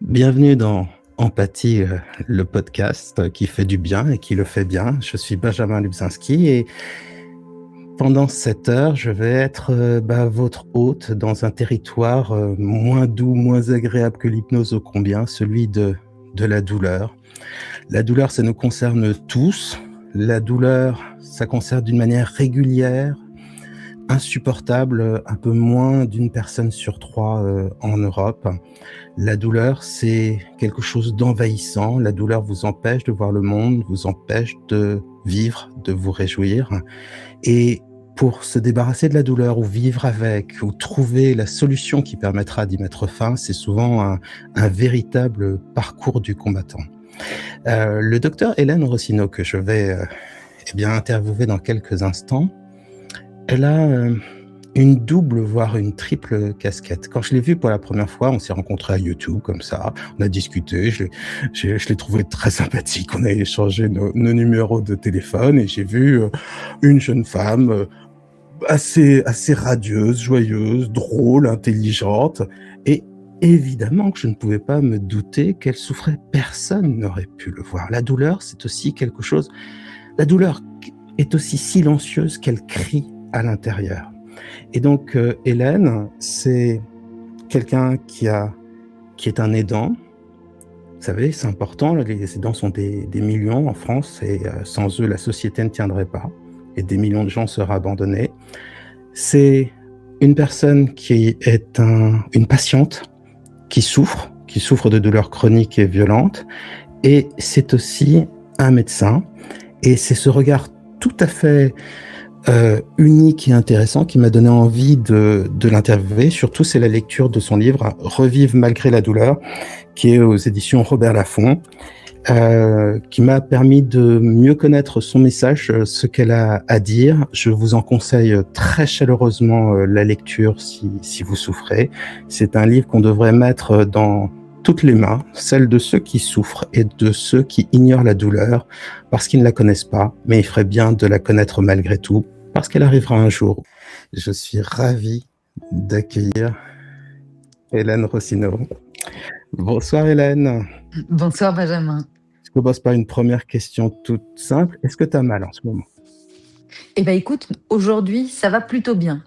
Bienvenue dans Empathie, le podcast qui fait du bien et qui le fait bien. Je suis Benjamin Lubzinski et pendant cette heure, je vais être votre hôte dans un territoire moins doux, moins agréable que l'hypnose ô combien, celui de la douleur. La douleur, ça nous concerne tous. La douleur, ça concerne d'une manière régulière, insupportable, un peu moins d'une personne sur 3 en Europe. La douleur, c'est quelque chose d'envahissant. La douleur vous empêche de voir le monde, vous empêche de vivre, de vous réjouir. Et pour se débarrasser de la douleur ou vivre avec, ou trouver la solution qui permettra d'y mettre fin, c'est souvent un véritable parcours du combattant. Le docteur Hélène Rossineau, que je vais interviewer dans quelques instants, elle a une double, voire une triple casquette. Quand je l'ai vue pour la première fois, on s'est rencontrés à YouTube, comme ça, on a discuté, je l'ai trouvé très sympathique, on a échangé nos numéros de téléphone, et j'ai vu une jeune femme assez radieuse, joyeuse, drôle, intelligente, et évidemment que je ne pouvais pas me douter qu'elle souffrait. Personne n'aurait pu le voir. La douleur, c'est aussi quelque chose... La douleur est aussi silencieuse qu'elle crie à l'intérieur. Et donc, Hélène, c'est quelqu'un qui est un aidant. Vous savez, c'est important, les aidants sont des millions en France, et sans eux, la société ne tiendrait pas, et des millions de gens seraient abandonnés. C'est une personne qui est une patiente, qui souffre de douleurs chroniques et violentes, et c'est aussi un médecin, et c'est ce regard tout à fait unique et intéressant qui m'a donné envie de l'interviewer. Surtout, c'est la lecture de son livre « Revivre malgré la douleur » qui est aux éditions Robert Laffont, qui m'a permis de mieux connaître son message, ce qu'elle a à dire. Je vous en conseille très chaleureusement la lecture si vous souffrez. C'est un livre qu'on devrait mettre dans toutes les mains, celles de ceux qui souffrent et de ceux qui ignorent la douleur parce qu'ils ne la connaissent pas, mais il ferait bien de la connaître malgré tout, parce qu'elle arrivera un jour. Je suis ravi d'accueillir Hélène Rossineau. Bonsoir Hélène. Bonsoir Benjamin. Je commence par une première question toute simple. Est-ce que tu as mal en ce moment ? Eh bien écoute, aujourd'hui ça va plutôt bien.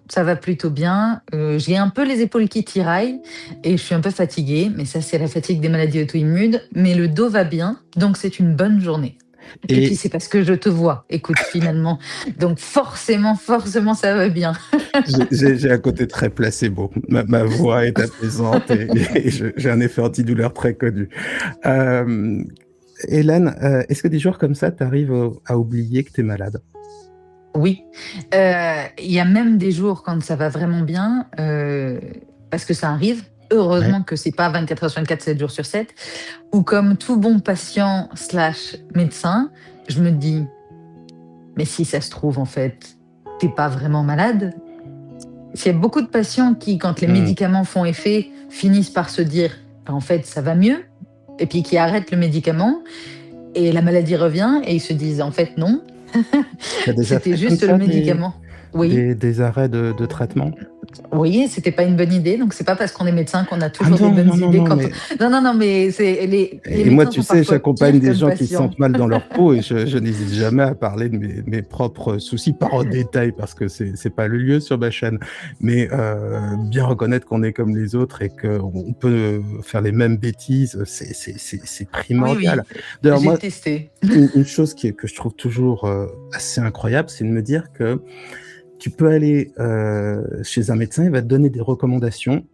J'ai un peu les épaules qui tiraillent et je suis un peu fatiguée, mais ça c'est la fatigue des maladies auto-immunes. Mais le dos va bien, donc c'est une bonne journée. Et puis c'est parce que je te vois, écoute, finalement. Donc forcément, ça va bien. J'ai un côté très placebo. Ma voix est apaisante et j'ai un effet antidouleur très connu. Hélène, est-ce que des jours comme ça, tu arrives à oublier que tu es malade ? Oui. Il y a même des jours quand ça va vraiment bien, parce que ça arrive. Heureusement que c'est pas 24 heures sur 24, 7 jours sur 7, ou comme tout bon patient / médecin, je me dis, mais si ça se trouve, en fait, t'es pas vraiment malade. Il y a beaucoup de patients qui, quand les médicaments font effet, finissent par se dire, en fait, ça va mieux, et puis qui arrêtent le médicament, et la maladie revient, et ils se disent, en fait, non, c'était juste le médicament. Oui. Des arrêts de traitement. Oui, c'était pas une bonne idée. Donc c'est pas parce qu'on est médecin qu'on a toujours des bonnes idées. Non, mais c'est les. Et moi, tu sais, j'accompagne des gens qui se sentent mal dans leur peau, et je n'hésite jamais à parler de mes propres soucis, pas en détail parce que c'est pas le lieu sur ma chaîne, mais bien reconnaître qu'on est comme les autres et qu'on peut faire les mêmes bêtises, c'est primordial. Oui. D'ailleurs, j'ai testé. Une chose que je trouve toujours assez incroyable, c'est de me dire que tu peux aller chez un médecin, il va te donner des recommandations,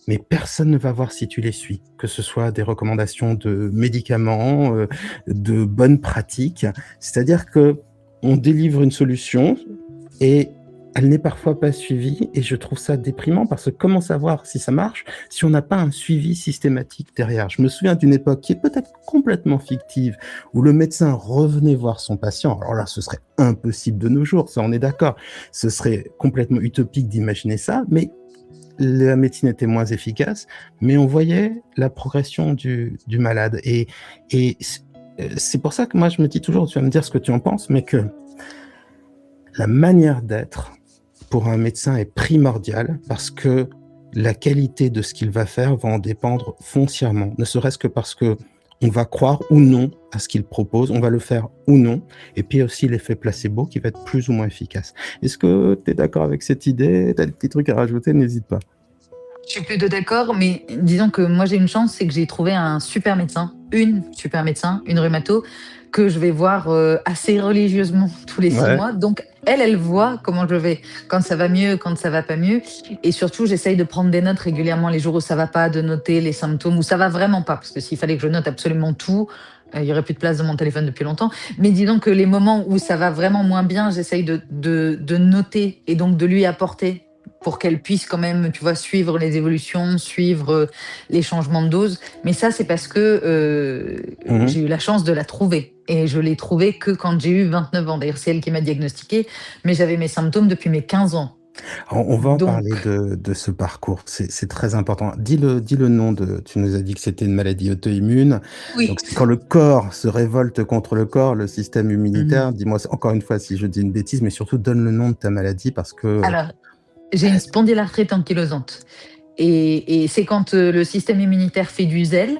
mais personne ne va voir si tu les suis, que ce soit des recommandations de médicaments, de bonnes pratiques. C'est-à-dire que on délivre une solution et elle n'est parfois pas suivie, et je trouve ça déprimant parce que comment savoir si ça marche si on n'a pas un suivi systématique derrière ? Je me souviens d'une époque qui est peut-être complètement fictive où le médecin revenait voir son patient. Alors là, ce serait impossible de nos jours, ça on est d'accord. Ce serait complètement utopique d'imaginer ça, mais la médecine était moins efficace, mais on voyait la progression du malade. Et c'est pour ça que moi je me dis toujours, tu vas me dire ce que tu en penses, mais que la manière d'être pour un médecin est primordiale, parce que la qualité de ce qu'il va faire va en dépendre foncièrement, ne serait-ce que parce que on va croire ou non à ce qu'il propose, on va le faire ou non, et puis aussi l'effet placebo qui va être plus ou moins efficace. Est-ce que tu es d'accord avec cette idée? Tu as des petits trucs à rajouter? N'hésite pas. Je suis plutôt d'accord, mais disons que moi j'ai une chance, c'est que j'ai trouvé un super médecin, une super médecin, une rhumato, que je vais voir assez religieusement tous les 6 Ouais. mois. Donc elle voit comment je vais, quand ça va mieux, quand ça va pas mieux. Et surtout, j'essaye de prendre des notes régulièrement les jours où ça va pas, de noter les symptômes où ça va vraiment pas. Parce que s'il fallait que je note absolument tout, il y aurait plus de place dans mon téléphone depuis longtemps. Mais disons que les moments où ça va vraiment moins bien, j'essaye de noter et donc de lui apporter pour qu'elle puisse quand même, tu vois, suivre les évolutions, suivre les changements de dose. Mais ça, c'est parce que Mhm. j'ai eu la chance de la trouver. Et je l'ai trouvée que quand j'ai eu 29 ans. D'ailleurs, c'est elle qui m'a diagnostiqué, mais j'avais mes symptômes depuis mes 15 ans. On va en Donc, parler de ce parcours, c'est très important. Dis le nom de, tu nous as dit que c'était une maladie auto-immune, donc oui. c'est quand le corps se révolte contre le corps, le système Mhm. immunitaire. Dis-moi encore une fois si je dis une bêtise, mais surtout donne le nom de ta maladie parce que... Alors, j'ai une spondylarthrite ankylosante. Et c'est quand le système immunitaire fait du zèle.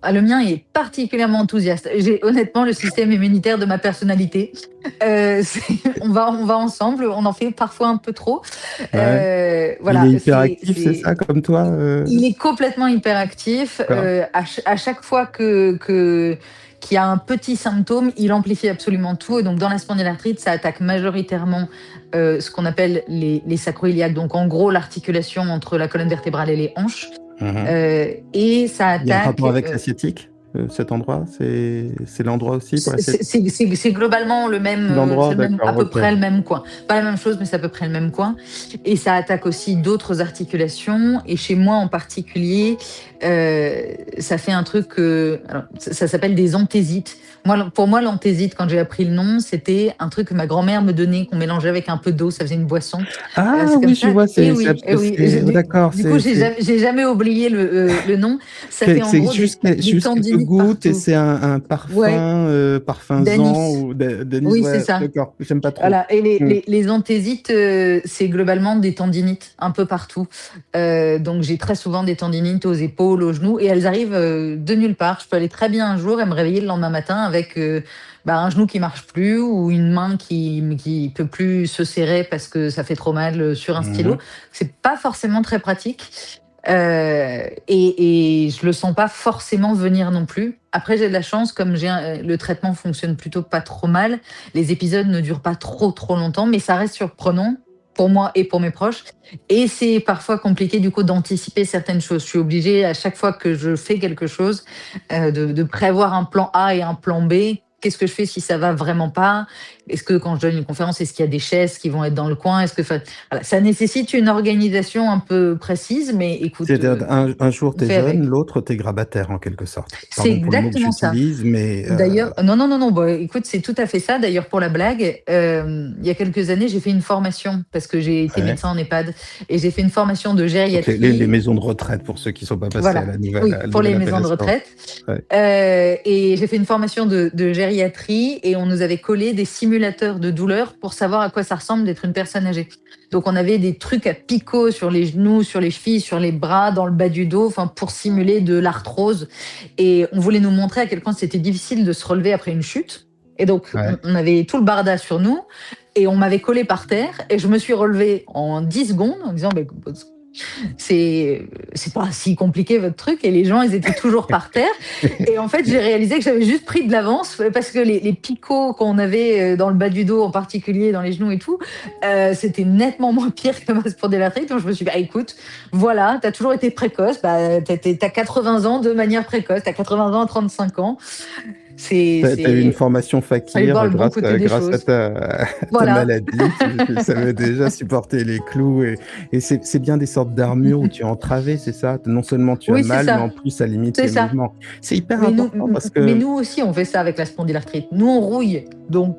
Ah, le mien est particulièrement enthousiaste. J'ai honnêtement le système immunitaire de ma personnalité. On va ensemble, on en fait parfois un peu trop. Ouais. Il est Voilà, hyperactif, c'est ça, comme toi il est complètement hyperactif. D'accord. À chaque fois qu'il y a un petit symptôme, il amplifie absolument tout. Et donc, dans la spondylarthrite, ça attaque majoritairement ce qu'on appelle les sacroiliacs. Donc, en gros, l'articulation entre la colonne vertébrale et les hanches. Mhm. Et ça Il y a un attaque. rapport avec l'asiatique, cet endroit? C'est l'endroit aussi pour l'asiatique? C'est globalement le même, L'endroit, c'est le même, à d'accord, peu ok. près le même coin. Pas la même chose, mais c'est à peu près le même coin. Et ça attaque aussi d'autres articulations. Et chez moi en particulier, ça fait un truc, alors, ça s'appelle des anthésites. Pour moi, l'anthésite, quand j'ai appris le nom, c'était un truc que ma grand-mère me donnait, qu'on mélangeait avec un peu d'eau, ça faisait une boisson. Ah C'est comme oui, je ça. vois, Et oui, et oui. d'accord, Du coup, j'ai jamais oublié le nom. Ça fait en c'est gros juste, des juste quelques tendinites gouttes et partout. c'est un Ouais, parfum, parfumzan d'anis. ou d'anis, Oui, c'est ouais, ça. d'accord, j'aime pas trop. Voilà. Et Hmm. les anthésites, c'est globalement des tendinites un peu partout. Donc j'ai très souvent des tendinites aux épaules, aux genoux, et elles arrivent de nulle part. Je peux aller très bien un jour et me réveiller le lendemain matin avec un genou qui marche plus ou une main qui peut plus se serrer parce que ça fait trop mal sur un stylo. Mhm. C'est pas forcément très pratique. Et je le sens pas forcément venir non plus. Après, j'ai de la chance, comme le traitement fonctionne plutôt pas trop mal. Les épisodes ne durent pas trop longtemps, mais ça reste surprenant pour moi et pour mes proches. Et c'est parfois compliqué du coup d'anticiper certaines choses. Je suis obligée à chaque fois que je fais quelque chose de prévoir un plan A et un plan B. Qu'est-ce que je fais si ça va vraiment pas? Est-ce que quand je donne une conférence, est-ce qu'il y a des chaises qui vont être dans le coin? Voilà, ça nécessite une organisation un peu précise, mais écoute, C'est-à-dire, un jour on t'es fait jeune, avec. l'autre t'es grabataire en quelque sorte. C'est Pardon pour le mot que exactement ça. j'utilise, mais D'ailleurs, non, bah, écoute, c'est tout à fait ça. D'ailleurs, pour la blague, il y a quelques années, j'ai fait une formation parce que j'ai été ouais. médecin en EHPAD et j'ai fait une formation de Donc les gériatrie. maisons de retraite pour ceux qui ne sont pas passés Voilà, à oui, la pour nouvelle les maisons de appellation. retraite. Ouais. Et j'ai fait une formation de gériatrie et on nous avait collé des simulateurs de douleur pour savoir à quoi ça ressemble d'être une personne âgée. Donc on avait des trucs à picot sur les genoux, sur les chevilles, sur les bras, dans le bas du dos, enfin pour simuler de l'arthrose. Et on voulait nous montrer à quel point c'était difficile de se relever après une chute. Et donc Ouais. on avait tout le barda sur nous et on m'avait collé par terre et je me suis relevée en 10 secondes en disant c'est pas si compliqué votre truc, et les gens ils étaient toujours par terre. Et en fait j'ai réalisé que j'avais juste pris de l'avance parce que les picots qu'on avait dans le bas du dos en particulier, dans les genoux et tout, c'était nettement moins pire que ma spondylarthrite. Donc je me suis dit écoute, voilà, t'as toujours été précoce, t'as 80 ans de manière précoce, t'as 80 ans à 35 ans, T'as eu une c'est formation aller voir fakir le bon côté des grâce à choses. ta Voilà. maladie. Tu savais déjà supporter les clous et c'est bien des sortes d'armures où tu es entravé, c'est ça? Non seulement tu as Oui, c'est mal, mais en ça, plus ça limite c'est les ça. mouvements. C'est hyper Mais important parce mais que nous aussi, on fait ça avec la spondylarthrite. Nous, on rouille, donc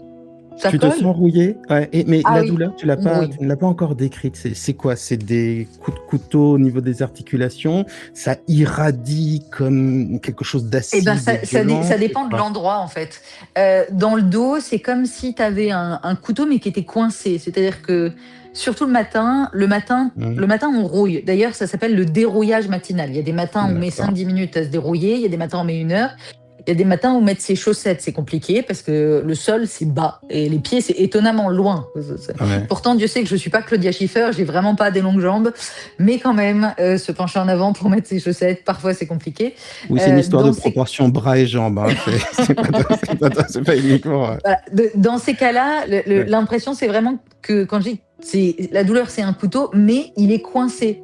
ça tu te colle. sens rouillé? Ouais, mais Ah la oui, douleur, on rouille. tu ne l'as pas encore décrite. C'est quoi? C'est des coups de couteau au niveau des articulations? Ça irradie comme quelque chose Eh ben, d'acide et violent? ça C'est dépend de quoi? l'endroit, en fait. Dans le dos, c'est comme si tu avais un couteau, mais qui était coincé. C'est-à-dire que surtout le matin. Mmh. Le matin, on rouille. D'ailleurs, ça s'appelle le dérouillage matinal. Il y a des matins où on met D'accord. 5-10 minutes à se dérouiller, il y a des matins où on met 1 heure. Il y a des matins où mettre ses chaussettes, c'est compliqué parce que le sol, c'est bas et les pieds, c'est étonnamment loin. Ouais. Pourtant, Dieu sait que je suis pas Claudia Schiffer, j'ai vraiment pas des longues jambes, mais quand même, se pencher en avant pour mettre ses chaussettes, parfois c'est compliqué. Oui, c'est une histoire de Dans ces proportion bras et jambes, hein. C'est pas uniquement, Voilà, dans ces cas-là, ouais. l'impression, c'est vraiment que quand je dis la douleur, c'est un couteau, mais il est coincé.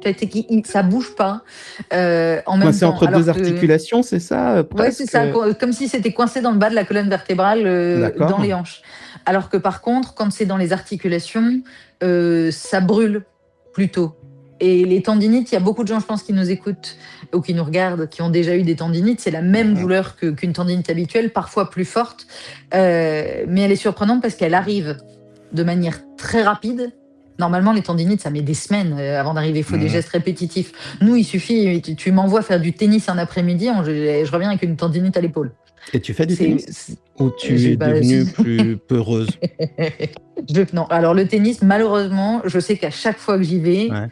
Ça bouge pas en même Coincé temps. entre 2 Alors que, articulations, c'est ça, ouais, c'est presque? ça, comme si c'était coincé dans le bas de la colonne vertébrale, dans D'accord. les hanches. Alors que par contre, quand c'est dans les articulations, ça brûle plutôt. Et les tendinites, il y a beaucoup de gens, je pense, qui nous écoutent ou qui nous regardent, qui ont déjà eu des tendinites. C'est la même Mmh. douleur qu'une tendinite habituelle, parfois plus forte, mais elle est surprenante parce qu'elle arrive de manière très rapide. Normalement, les tendinites, ça met des semaines avant d'arriver. Il faut des Mmh. gestes répétitifs. Nous, il suffit, tu m'envoies faire du tennis un après-midi, je reviens avec une tendinite à l'épaule. Et tu fais du C'est, tennis? Ou tu es bah, devenue plus peureuse? non. Alors le tennis, malheureusement, je sais qu'à chaque fois que j'y vais, Ouais.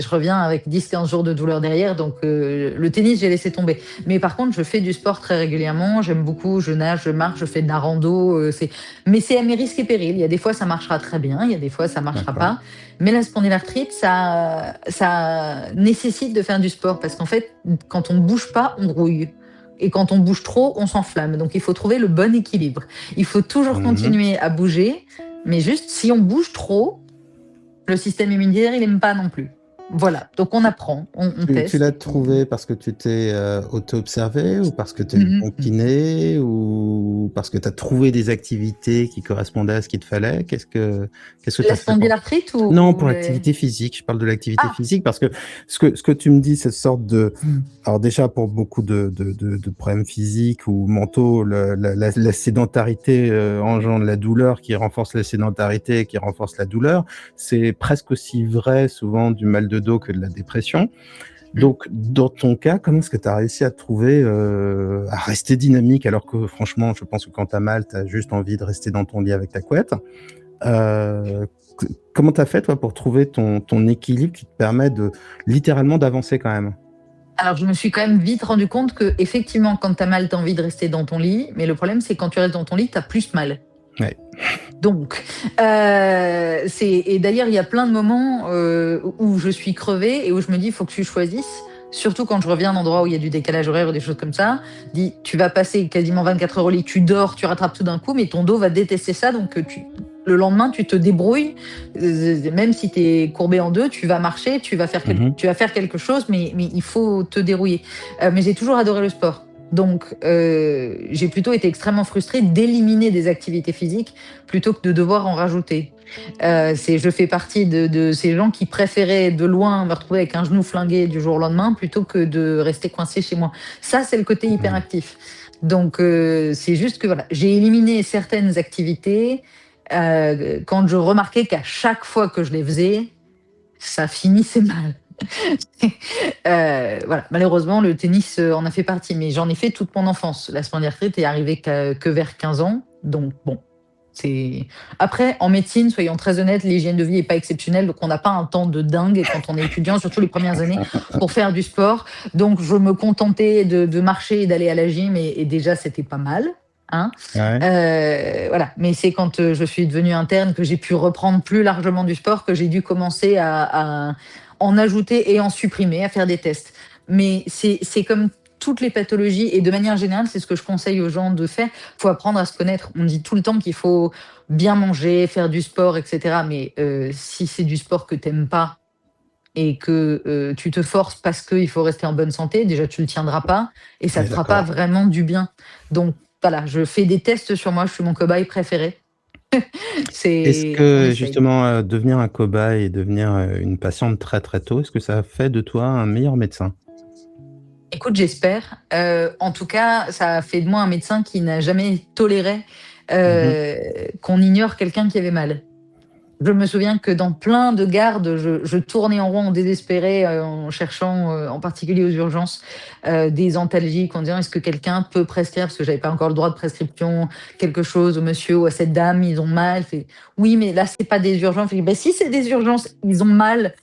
je reviens avec 10-15 jours de douleur derrière. Donc le tennis, j'ai laissé tomber. Mais par contre, je fais du sport très régulièrement. J'aime beaucoup. Je nage, je marche, je fais de la rando. Mais c'est à mes risques et périls. Il y a des fois, ça marchera très bien. Il y a des fois, ça marchera D'accord. pas. Mais la spondylarthrite, ça nécessite de faire du sport parce qu'en fait, quand on ne bouge pas, on rouille. Et quand on bouge trop, on s'enflamme. Donc il faut trouver le bon équilibre. Il faut toujours Mmh. continuer à bouger, mais juste si on bouge trop, le système immunitaire, il n'aime pas non plus. Voilà, donc on apprend, on Tu teste l'as et puis. trouvé parce que tu t'es, auto-observé ou parce que tu as eu Mhm, bon mhm. kiné ou parce que tu as trouvé des activités qui correspondaient à ce qu'il te fallait? Qu'est-ce que tu La as fait pour spondylarthrite non, ou pour les. l'activité physique, je parle de l'activité Ah, physique parce que ce que tu me dis, cette sorte de alors déjà pour beaucoup de problèmes physiques ou mentaux, la sédentarité, engendre la douleur qui renforce la sédentarité qui renforce la douleur. C'est presque aussi vrai souvent du mal de dos que de la dépression. Donc dans ton cas, comment est-ce que tu as réussi à trouver, à rester dynamique alors que franchement, je pense que quand tu as mal, tu as juste envie de rester dans ton lit avec ta couette? Heu, c Comment tu as fait toi pour trouver ton équilibre qui te permet de littéralement d'avancer quand même? alors je me suis quand même vite rendu compte que effectivement, quand tu as mal, tu as envie de rester dans ton lit, mais le problème, c'est que quand tu restes dans ton lit, tu as plus mal. Ouais. Donc, et d'ailleurs, il y a plein de moments où je suis crevée et où je me dis, il faut que tu choisisses. Surtout quand je reviens d'endroits où il y a du décalage horaire ou des choses comme ça. Dis, tu vas passer quasiment 24 heures au lit, tu dors, tu rattrapes tout d'un coup, mais ton dos va détester ça. Donc, le lendemain, tu te débrouilles. Même si tu es courbé en deux, tu vas marcher, Mmh. tu vas faire quelque chose, mais il faut te dérouiller. Mais j'ai toujours adoré le sport. Donc, j'ai plutôt été extrêmement frustrée d'éliminer des activités physiques plutôt que de devoir en rajouter. Je fais partie de ces gens qui préféraient de loin me retrouver avec un genou flingué du jour au lendemain plutôt que de rester coincé chez moi. Ça, c'est le côté Mmh. hyperactif. Donc, c'est juste que voilà, j'ai éliminé certaines activités quand je remarquais qu'à chaque fois que je les faisais, ça finissait mal. Voilà, malheureusement, le tennis en a fait partie, mais j'en ai fait toute mon enfance. La spondylarthrite est arrivée que vers 15 ans, donc bon. Après, en médecine, soyons très honnêtes, l'hygiène de vie n'est pas exceptionnelle, donc on n'a pas un temps de dingue quand on est étudiant, surtout les premières années, pour faire du sport. Donc je me contentais de marcher et d'aller à la gym, et déjà c'était pas mal. Hein. Ouais. Voilà, mais c'est quand je suis devenue interne que j'ai pu reprendre plus largement du sport que j'ai dû commencer à en ajouter et en supprimer, à faire des tests. Mais c'est comme toutes les pathologies, et de manière générale, c'est ce que je conseille aux gens de faire. Il faut apprendre à se connaître. On dit tout le temps qu'il faut bien manger, faire du sport, etc. Mais si c'est du sport que tu n'aimes pas et que tu te forces parce qu'il faut rester en bonne santé, déjà tu ne le tiendras pas et ça On ne est te fera pas d'accord. vraiment du bien. Donc voilà, je fais des tests sur moi, je suis mon cobaye préféré. Est-ce On que essaye. justement, devenir un cobaye et devenir, une patiente très, très tôt, est-ce que ça a fait de toi un meilleur médecin? Écoute, j'espère. En tout cas, ça a fait de moi un médecin qui n'a jamais toléré Mmh. qu'on ignore quelqu'un qui avait mal. Je me souviens que dans plein de gardes, je tournais en rond, en désespéré, en cherchant, en particulier aux urgences, des antalgiques, en disant: «Est-ce que quelqu'un peut prescrire?» parce que j'avais pas encore le droit de prescription, quelque chose au monsieur ou à cette dame, ils ont mal. Fait: «Oui, mais là, c'est pas des urgences». Je fais: «Beh, si, c'est des urgences, ils ont mal».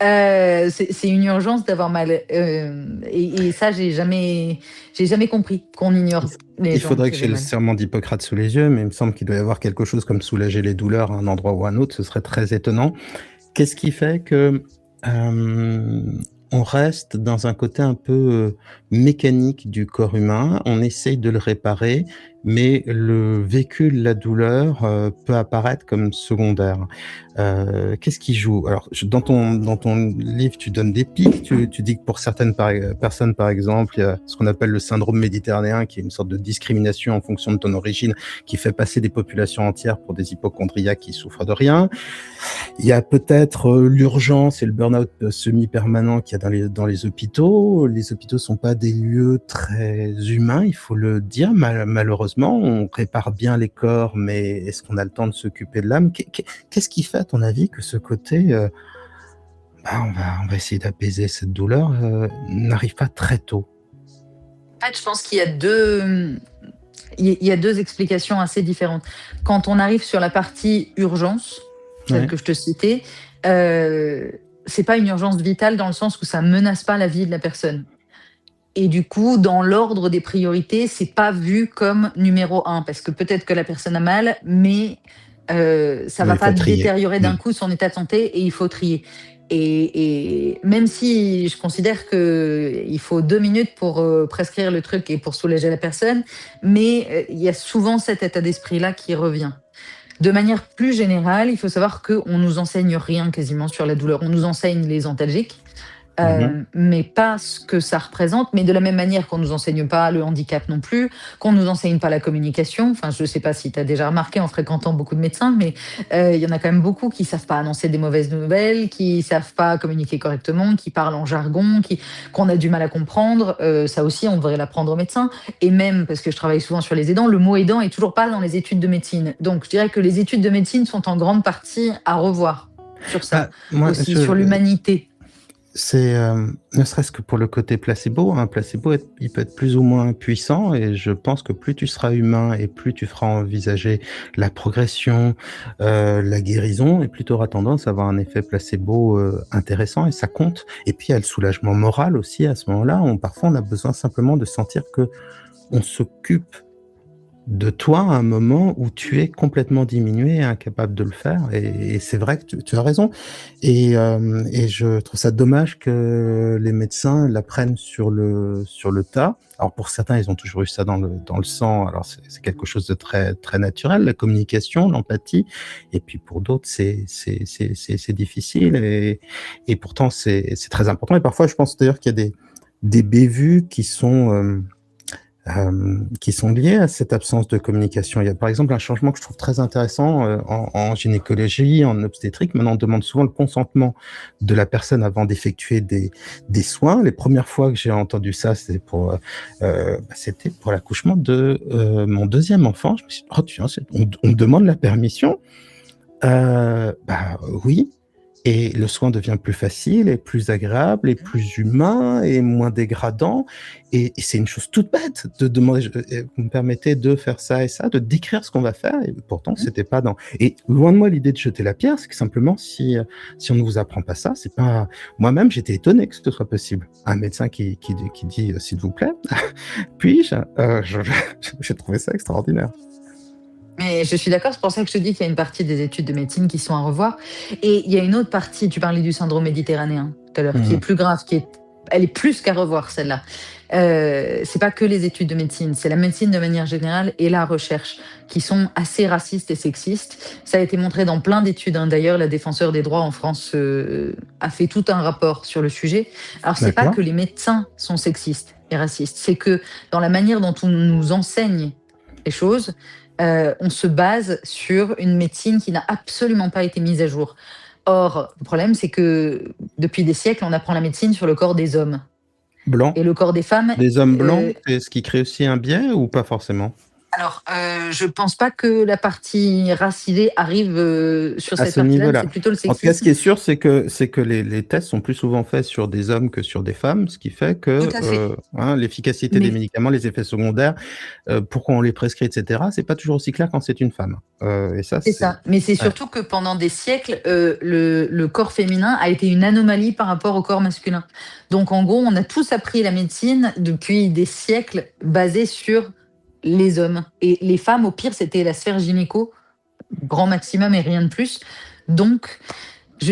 C'est une urgence d'avoir mal, et ça, j'ai jamais compris qu'on ignore les Il gens faudrait qui que avaient j'ai le mal. serment d'Hippocrate sous les yeux, mais il me semble qu'il doit y avoir quelque chose comme soulager les douleurs à un endroit ou à un autre. Ce serait très étonnant. Qu'est-ce qui fait que on reste dans un côté un peu mécanique du corps humain? On essaye de le réparer, mais le vécu de la douleur peut apparaître comme secondaire. Qu'est-ce qui joue? Alors, dans ton livre, tu donnes des pics. Tu dis que pour certaines personnes, par exemple, il y a ce qu'on appelle le syndrome méditerranéen, qui est une sorte de discrimination en fonction de ton origine, qui fait passer des populations entières pour des hypochondriaques qui souffrent de rien. Il y a peut-être l'urgence et le burn-out semi-permanent qu'il y a dans les hôpitaux. Les hôpitaux sont pas des lieux très humains, il faut le dire. Malheureusement, on répare bien les corps, mais est-ce qu'on a le temps de s'occuper de l'âme? Qu'est-ce qui fait, à ton avis, que ce côté, on va essayer d'apaiser cette douleur, n'arrive pas très tôt? En fait, je pense qu'il y a 2, il y a 2 explications assez différentes. Quand on arrive sur la partie urgence, celle Ouais. que je te citais, c'est pas une urgence vitale dans le sens où ça menace pas la vie de la personne. Et du coup, dans l'ordre des priorités, c'est pas vu comme numéro un, parce que peut-être que la personne a mal, mais ça Mais va il pas faut trier. détériorer Mmh. d'un coup son état de santé et il faut trier. Et même si je considère qu'il faut 2 minutes pour prescrire le truc et pour soulager la personne, mais il y a souvent cet état d'esprit-là qui revient. De manière plus générale, il faut savoir qu'on nous enseigne rien quasiment sur la douleur. On nous enseigne les antalgiques, Mmh. mais pas ce que ça représente, mais de la même manière qu'on nous enseigne pas le handicap non plus, qu'on nous enseigne pas la communication. Enfin, je sais pas si tu as déjà remarqué en fréquentant beaucoup de médecins, mais il y en a quand même beaucoup qui savent pas annoncer des mauvaises nouvelles, qui savent pas communiquer correctement, qui parlent en jargon, qu'on a du mal à comprendre. Ça aussi, on devrait l'apprendre aux médecins. Et même, parce que je travaille souvent sur les aidants, le mot aidant est toujours pas dans les études de médecine. Donc, je dirais que les études de médecine sont en grande partie à revoir sur ça, Moi, aussi sur l'humanité. c'est ne serait-ce que pour le côté placebo. Un placebo, il peut être plus ou moins puissant, et je pense que plus tu seras humain et plus tu feras envisager la progression, la guérison, et plus tu auras tendance à avoir un effet placebo intéressant, et ça compte. Et puis il y a le soulagement moral aussi à ce moment-là. Parfois, on a besoin simplement de sentir que on s'occupe de toi à un moment où tu es complètement diminué et incapable de le faire, et c'est vrai que tu as raison, et je trouve ça dommage que les médecins l'apprennent sur le tas. Alors pour certains, ils ont toujours eu ça dans le sang, alors c'est quelque chose de très très naturel, la communication, l'empathie, et puis pour d'autres, c'est difficile, et pourtant c'est très important, et parfois je pense d'ailleurs qu'il y a des bévues qui sont liées à cette absence de communication. Il y a par exemple un changement que je trouve très intéressant en gynécologie, en obstétrique. Maintenant, on demande souvent le consentement de la personne avant d'effectuer des soins. Les premières fois que j'ai entendu ça, c'était pour l'accouchement de mon deuxième enfant. Je me suis dit, oh tiens, on me demande la permission. Oui, et le soin devient plus facile et plus agréable et plus humain et moins dégradant, et c'est une chose toute bête de demander: «Vous me permettez de faire ça et ça?» de décrire ce qu'on va faire, et pourtant c'était pas dans, et loin de moi l'idée de jeter la pierre, c'est que simplement si on ne vous apprend pas ça, c'est pas, moi-même j'étais étonné que ce soit possible. Un médecin qui dit: «S'il vous plaît, puis-je?» je j'ai trouvé ça extraordinaire. Mais je suis d'accord, c'est pour ça que je te dis qu'il y a une partie des études de médecine qui sont à revoir. Et il y a une autre partie, tu parlais du syndrome méditerranéen tout à l'heure, qui est Mmh. plus grave, elle est plus qu'à revoir celle-là. C'est pas que les études de médecine, c'est la médecine de manière générale et la recherche qui sont assez racistes et sexistes. Ça a été montré dans plein d'études, hein. D'ailleurs, la défenseur des droits en France a fait tout un rapport sur le sujet. Alors, c'est pas D'accord. que les médecins sont sexistes et racistes, c'est que dans la manière dont on nous enseigne les choses, on se base sur une médecine qui n'a absolument pas été mise à jour. Or, le problème, c'est que depuis des siècles, on apprend la médecine sur le corps des hommes. Blanc. Et le corps des femmes, Des hommes blancs, euh, c'est ce qui crée aussi un biais ou pas forcément? Alors, je pense pas que la partie racisée arrive, sur À cette ce partie-là, niveau-là. c'est plutôt le En tout cas, ce qui sexisme. est sûr, c'est que les tests sont plus souvent faits sur des hommes que sur des femmes, ce qui fait Tout que, à fait. l'efficacité des Mais médicaments, les effets secondaires, pourquoi on les prescrit, et cetera, c'est pas toujours aussi clair quand c'est une femme. Et ça, c'est c'est ça. Mais c'est ouais. surtout que pendant des siècles, le corps féminin a été une anomalie par rapport au corps masculin. Donc en gros, on a tous appris la médecine depuis des siècles basée sur les hommes. Et les femmes, au pire, c'était la sphère gynéco, grand maximum et rien de plus. Donc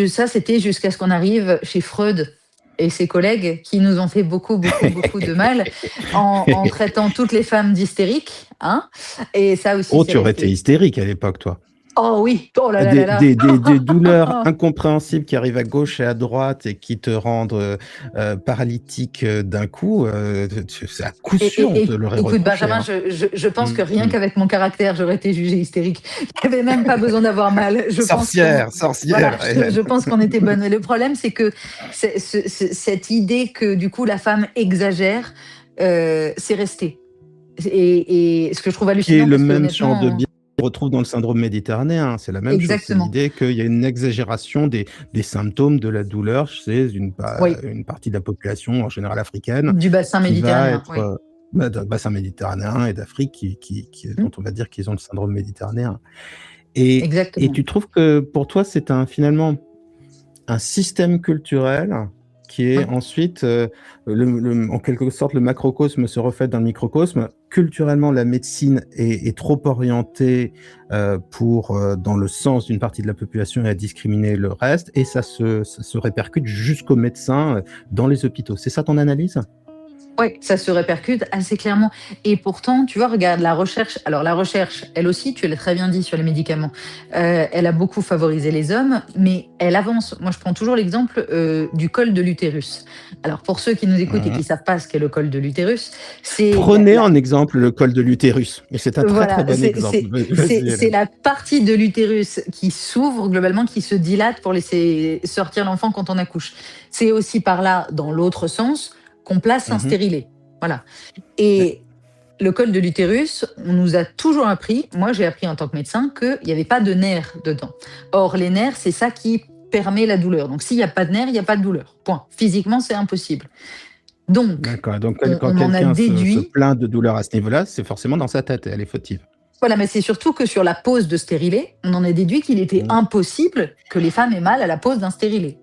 ça, c'était jusqu'à ce qu'on arrive chez Freud et ses collègues qui nous ont fait beaucoup, beaucoup, beaucoup de mal en traitant toutes les femmes d'hystériques, hein. Et ça aussi, Oh, c'est tu aurais été resté. hystérique à l'époque, toi. Oh oui, oh là là là Des là. des des des douleurs incompréhensibles qui arrivent à gauche et à droite et qui te rendent, paralytique, d'un coup, c'est à coup sûr, on te l'aurait Écoute, reproché, Benjamin, hein. je pense Mmh que rien mh. qu'avec mon caractère, j'aurais été jugée hystérique. Il n'y avait même pas besoin d'avoir mal. Je pense qu'on, Sorcière, voilà, sorcière, Hélène. je pense qu'on était bonne. Mais le problème, c'est que cette idée que du coup la femme exagère, c'est resté. Et ce que je trouve Qui est hallucinant, le parce que même genre de honnêtement, biais qu'on retrouve dans le syndrome méditerranéen. C'est la même chose. C'est exactement. l'idée qu'il y a une exagération des symptômes de la douleur chez Oui, une partie de la population, en général africaine, du bassin qui va méditerranéen. être, Oui, d'un bassin méditerranéen et d'Afrique Mm, dont on va dire qu'ils ont le syndrome méditerranéen. Et exactement. tu trouves que pour toi, c'est finalement un système culturel qui est Oui. ensuite, en quelque sorte, le macrocosme se reflète dans le microcosme. Culturellement, la médecine est trop orientée dans le sens d'une partie de la population et à discriminer le reste, et ça se répercute jusqu'aux médecins dans les hôpitaux. C'est ça ton analyse? Oui, ça se répercute assez clairement. Et pourtant, tu vois, regarde la recherche. Alors la recherche, elle aussi, tu l'as très bien dit sur les médicaments, elle a beaucoup favorisé les hommes, mais elle avance. Moi, je prends toujours l'exemple du col de l'utérus. Alors pour ceux qui nous écoutent et qui Mmh. savent pas ce qu'est le col de l'utérus, c'est Prenez en exemple le col de l'utérus, et c'est un très, très voilà, bon exemple. Vas-y, c'est Hélène. la partie de l'utérus qui s'ouvre globalement, qui se dilate pour laisser sortir l'enfant quand on accouche. C'est aussi par là, dans l'autre sens, qu'on place un Mmh. stérilet. Voilà. Et le col de l'utérus, on nous a toujours appris, moi j'ai appris en tant que médecin, qu'il n'y avait pas de nerfs dedans. Or, les nerfs, c'est ça qui permet la douleur. Donc, s'il n'y a pas de nerfs, il n'y a pas de douleur. Point. Physiquement, c'est impossible. Donc, D'accord, donc quand on en a quelqu'un se déduit, plaint de douleur à ce niveau-là, c'est forcément dans sa tête et elle est fautive. voilà, mais c'est surtout que sur la pose de stérilet, on en a déduit qu'il était Mmh. impossible que les femmes aient mal à la pose d'un stérilet.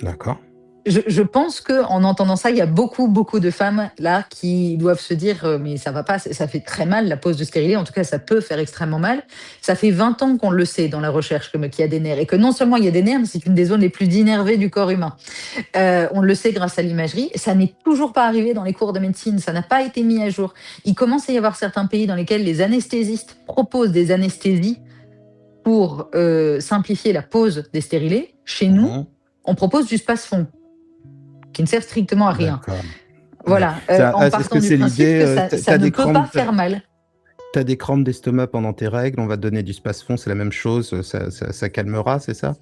D'accord. Je pense qu'en entendant ça, il y a beaucoup, beaucoup de femmes là qui doivent se dire mais ça va pas, ça fait très mal la pose de stérilet. En tout cas, ça peut faire extrêmement mal. Ça fait 20 ans qu'on le sait dans la recherche qu'il y a des nerfs et que non seulement il y a des nerfs, mais c'est une des zones les plus innervées du corps humain. On le sait grâce à l'imagerie. Ça n'est toujours pas arrivé dans les cours de médecine. Ça n'a pas été mis à jour. Il commence à y avoir certains pays dans lesquels les anesthésistes proposent des anesthésies pour simplifier la pose des stérilets. Chez nous, Mmh. on propose du space-fond qui ne sert strictement à rien. D'accord. Ouais. Voilà, en Est-ce partant que du c'est principe l'idée, que ça, tu ça as ne des peut pas crampes, faire mal. t'as des crampes d'estomac pendant tes règles, on va te donner du Spasfon, c'est la même chose, ça calmera, c'est ça?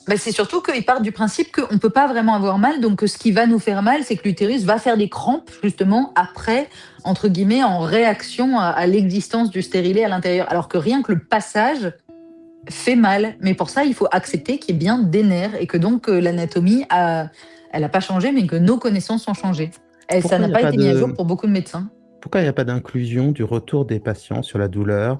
Ben, c'est surtout qu'ils partent du principe qu'on ne peut pas vraiment avoir mal, donc que ce qui va nous faire mal, c'est que l'utérus va faire des crampes, justement, après, entre guillemets, en réaction à l'existence du stérilet à l'intérieur. Alors que rien que le passage fait mal. Mais pour ça, il faut accepter qu'il y ait bien des nerfs et que donc l'anatomie, elle n'a pas changé, mais que nos connaissances ont changé. Et ça Pourquoi il n'a n'y a pas pas été mis à de jour pour beaucoup de médecins. Pourquoi il n'y a pas d'inclusion du retour des patients sur la douleur,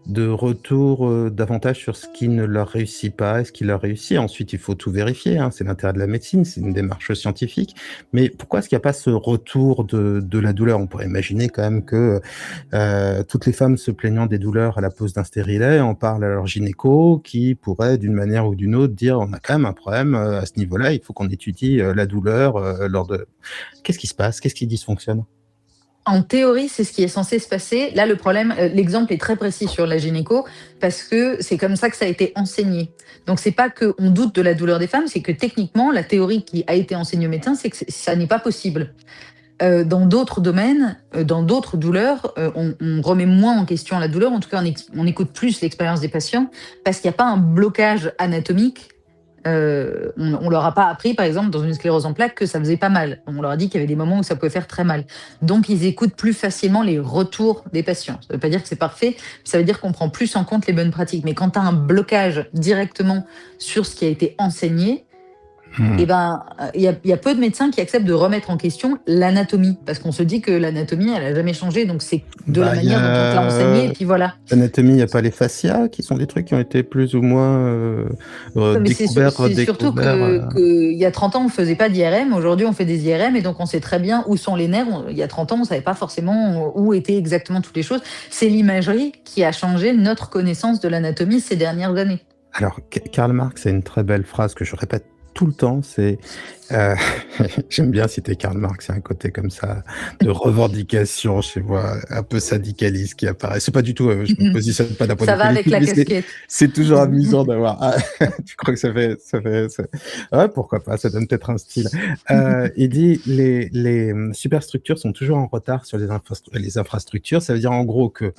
de retour davantage sur ce qui ne leur réussit pas et ce qui leur réussit? Ensuite, il faut tout vérifier, hein, c'est l'intérêt de la médecine, c'est une démarche scientifique. Mais pourquoi est-ce qu'il n'y a pas ce retour de la douleur? On pourrait imaginer quand même que toutes les femmes se plaignant des douleurs à la pose d'un stérilet en parlent à leur gynéco, qui pourrait d'une manière ou d'une autre dire on a quand même un problème à ce niveau-là, il faut qu'on étudie la douleur lors de... Qu'est-ce qui se passe? Qu'est-ce qui dysfonctionne? En théorie, c'est ce qui est censé se passer. Là, le problème, l'exemple est très précis sur la gynéco parce que c'est comme ça que ça a été enseigné. Donc, c'est pas qu'on doute de la douleur des femmes, c'est que techniquement, la théorie qui a été enseignée aux médecins, c'est que ça n'est pas possible. Dans d'autres domaines, dans d'autres douleurs, on remet moins en question la douleur. En tout cas, on écoute plus l'expérience des patients parce qu'il n'y a pas un blocage anatomique On leur a pas appris, par exemple, dans une sclérose en plaques, que ça faisait pas mal. On leur a dit qu'il y avait des moments où ça pouvait faire très mal. Donc, ils écoutent plus facilement les retours des patients. Ça veut pas dire que c'est parfait, ça veut dire qu'on prend plus en compte les bonnes pratiques. Mais quand tu as un blocage directement sur ce qui a été enseigné, Hmm. eh ben, il y a peu de médecins qui acceptent de remettre en question l'anatomie, parce qu'on se dit que l'anatomie, elle a jamais changé, donc c'est de la Bah, il y manière dont on te l'a enseigné, et a puis voilà. l'anatomie, il n'y a pas les fascias qui sont des trucs qui ont été plus ou moins Mais découverts, c'est surtout redécouverts. que il y a 30 ans, on faisait pas d'IRM. Aujourd'hui, on fait des IRM et donc on sait très bien où sont les nerfs. Il y a 30 ans, on savait pas forcément où étaient exactement toutes les choses. C'est l'imagerie qui a changé notre connaissance de l'anatomie ces dernières années. Alors, Karl Marx a une très belle phrase que je répète tout le temps, c'est euh, j'aime bien citer Karl Marx, il y a un côté comme ça de revendication chez moi, un peu syndicaliste qui apparaît. C'est pas du tout, je me positionne pas d'un point de Ça vue va avec politique, la mais casquette. c'est toujours amusant d'avoir. Ah, tu crois que ouais, pourquoi pas, ça donne peut-être un style. Il dit les superstructures sont toujours en retard sur les infrastructures. Ça veut dire en gros que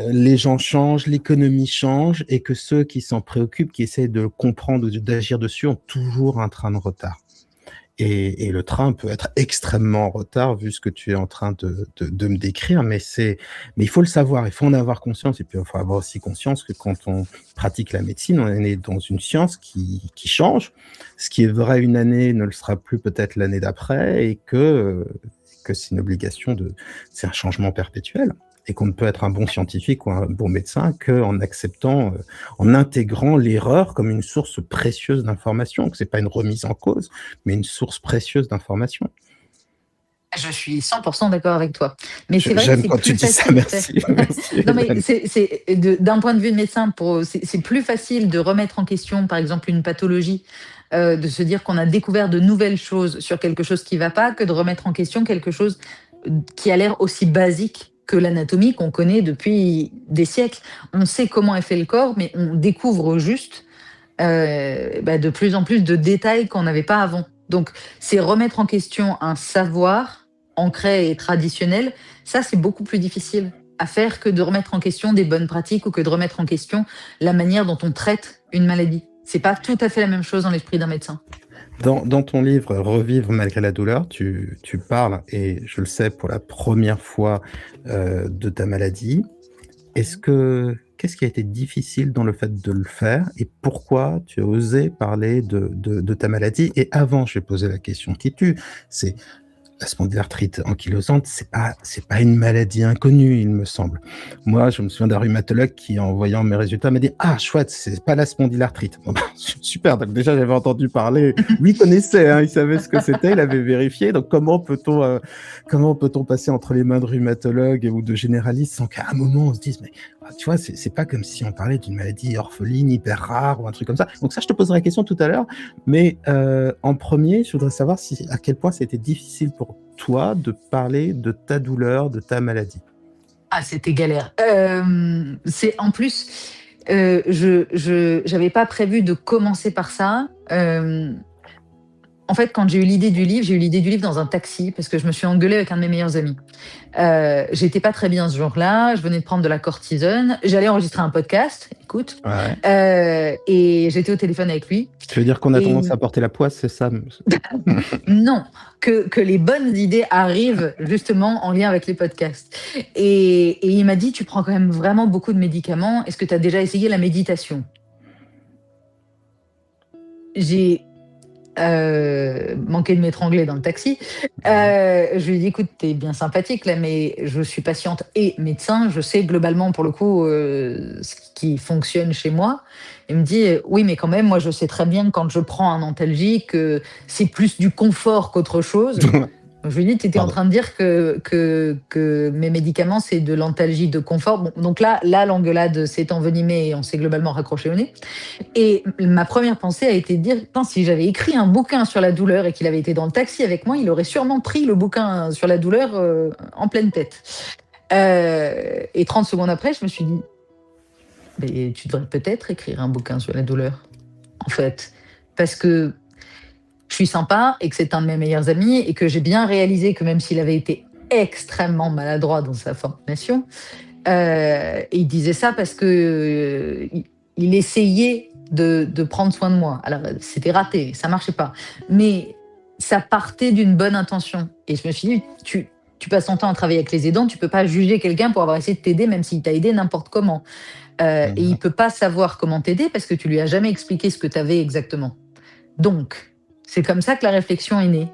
les gens changent, l'économie change, et que ceux qui s'en préoccupent, qui essaient de comprendre ou d'agir dessus, ont toujours un train de retard. Et le train peut être extrêmement en retard, vu ce que tu es en train de me décrire, mais il faut le savoir, il faut en avoir conscience, et puis il faut avoir aussi conscience que quand on pratique la médecine, on est dans une science qui change. Ce qui est vrai une année ne le sera plus peut-être l'année d'après, et que c'est une obligation c'est un changement perpétuel. Et qu'on ne peut être un bon scientifique ou un bon médecin qu'en acceptant, en intégrant l'erreur comme une source précieuse d'information, que c'est pas une remise en cause, mais une source précieuse d'information. Je suis 100% d'accord avec toi. Mais c'est vrai que J'aime c'est quand tu plus dis ça, facile. merci. Merci, Non, mais Hélène. d'un point de vue de médecin, c'est plus facile de remettre en question, par exemple, une pathologie, de se dire qu'on a découvert de nouvelles choses sur quelque chose qui ne va pas, que de remettre en question quelque chose qui a l'air aussi basique que l'anatomie qu'on connaît depuis des siècles. On sait comment est fait le corps, mais on découvre juste de plus en plus de détails qu'on n'avait pas avant. Donc, c'est remettre en question un savoir ancré et traditionnel. Ça, c'est beaucoup plus difficile à faire que de remettre en question des bonnes pratiques ou que de remettre en question la manière dont on traite une maladie. C'est pas tout à fait la même chose dans l'esprit d'un médecin. Dans ton livre Revivre malgré la douleur, tu parles, et je le sais pour la première fois, de ta maladie. Qu'est-ce qui a été difficile dans le fait de le faire, et pourquoi tu as osé parler de ta maladie? Et avant, je vais poser la question qui tue, c'est la spondylarthrite ankylosante, c'est pas une maladie inconnue, il me semble. Moi, je me souviens d'un rhumatologue qui, en voyant mes résultats, m'a dit: ah, chouette, c'est pas la spondylarthrite. Bon, super. Donc déjà, j'avais entendu parler. Lui, il connaissait, hein, il savait ce que c'était, il avait vérifié. Donc comment peut-on passer entre les mains de rhumatologues ou de généralistes sans qu'à un moment on se dise, mais tu vois, c'est pas comme si on parlait d'une maladie orpheline hyper rare ou un truc comme ça. Donc ça, je te poserai la question tout à l'heure. Mais en premier, je voudrais savoir à quel point c'était difficile pour toi de parler de ta douleur, de ta maladie. Ah, c'était galère. C'est en plus, je j'avais pas prévu de commencer par ça. En fait, quand j'ai eu l'idée du livre, j'ai eu l'idée du livre dans un taxi parce que je me suis engueulée avec un de mes meilleurs amis. J'étais pas très bien ce jour-là, je venais de prendre de la cortisone, j'allais enregistrer un podcast, écoute, Ouais. et j'étais au téléphone avec lui. Tu veux dire qu'on a Et tendance à porter la poisse, c'est ça? non, que les bonnes idées arrivent justement en lien avec les podcasts. Et il m'a dit, tu prends quand même vraiment beaucoup de médicaments, est-ce que tu as déjà essayé la méditation? J'ai manqué de m'étrangler dans le taxi. Je lui ai dit, écoute, t'es bien sympathique là, mais je suis patiente et médecin, je sais globalement pour le coup ce qui fonctionne chez moi. Il me dit, oui, mais quand même, moi je sais très bien que quand je prends un antalgique, c'est plus du confort qu'autre chose. Je lui ai dit, tu étais en Pardon. train de dire que mes médicaments, c'est de l'antalgie de confort. Bon, donc là, l'engueulade s'est envenimée et on s'est globalement raccroché au nez. Et ma première pensée a été de dire, si j'avais écrit un bouquin sur la douleur et qu'il avait été dans le taxi avec moi, il aurait sûrement pris le bouquin sur la douleur en pleine tête. Et 30 secondes après, je me suis dit, mais tu devrais peut-être écrire un bouquin sur la douleur, en fait. Parce que je suis sympa et que c'est un de mes meilleurs amis et que j'ai bien réalisé que même s'il avait été extrêmement maladroit dans sa formation, et il disait ça parce que il essayait de prendre soin de moi. Alors, c'était raté, ça marchait pas. Mais ça partait d'une bonne intention. Et je me suis dit, tu passes ton temps à travailler avec les aidants, tu peux pas juger quelqu'un pour avoir essayé de t'aider, même s'il t'a aidé n'importe comment. Et il peut pas savoir comment t'aider parce que tu lui as jamais expliqué ce que tu avais exactement. Donc, c'est comme ça que la réflexion est née.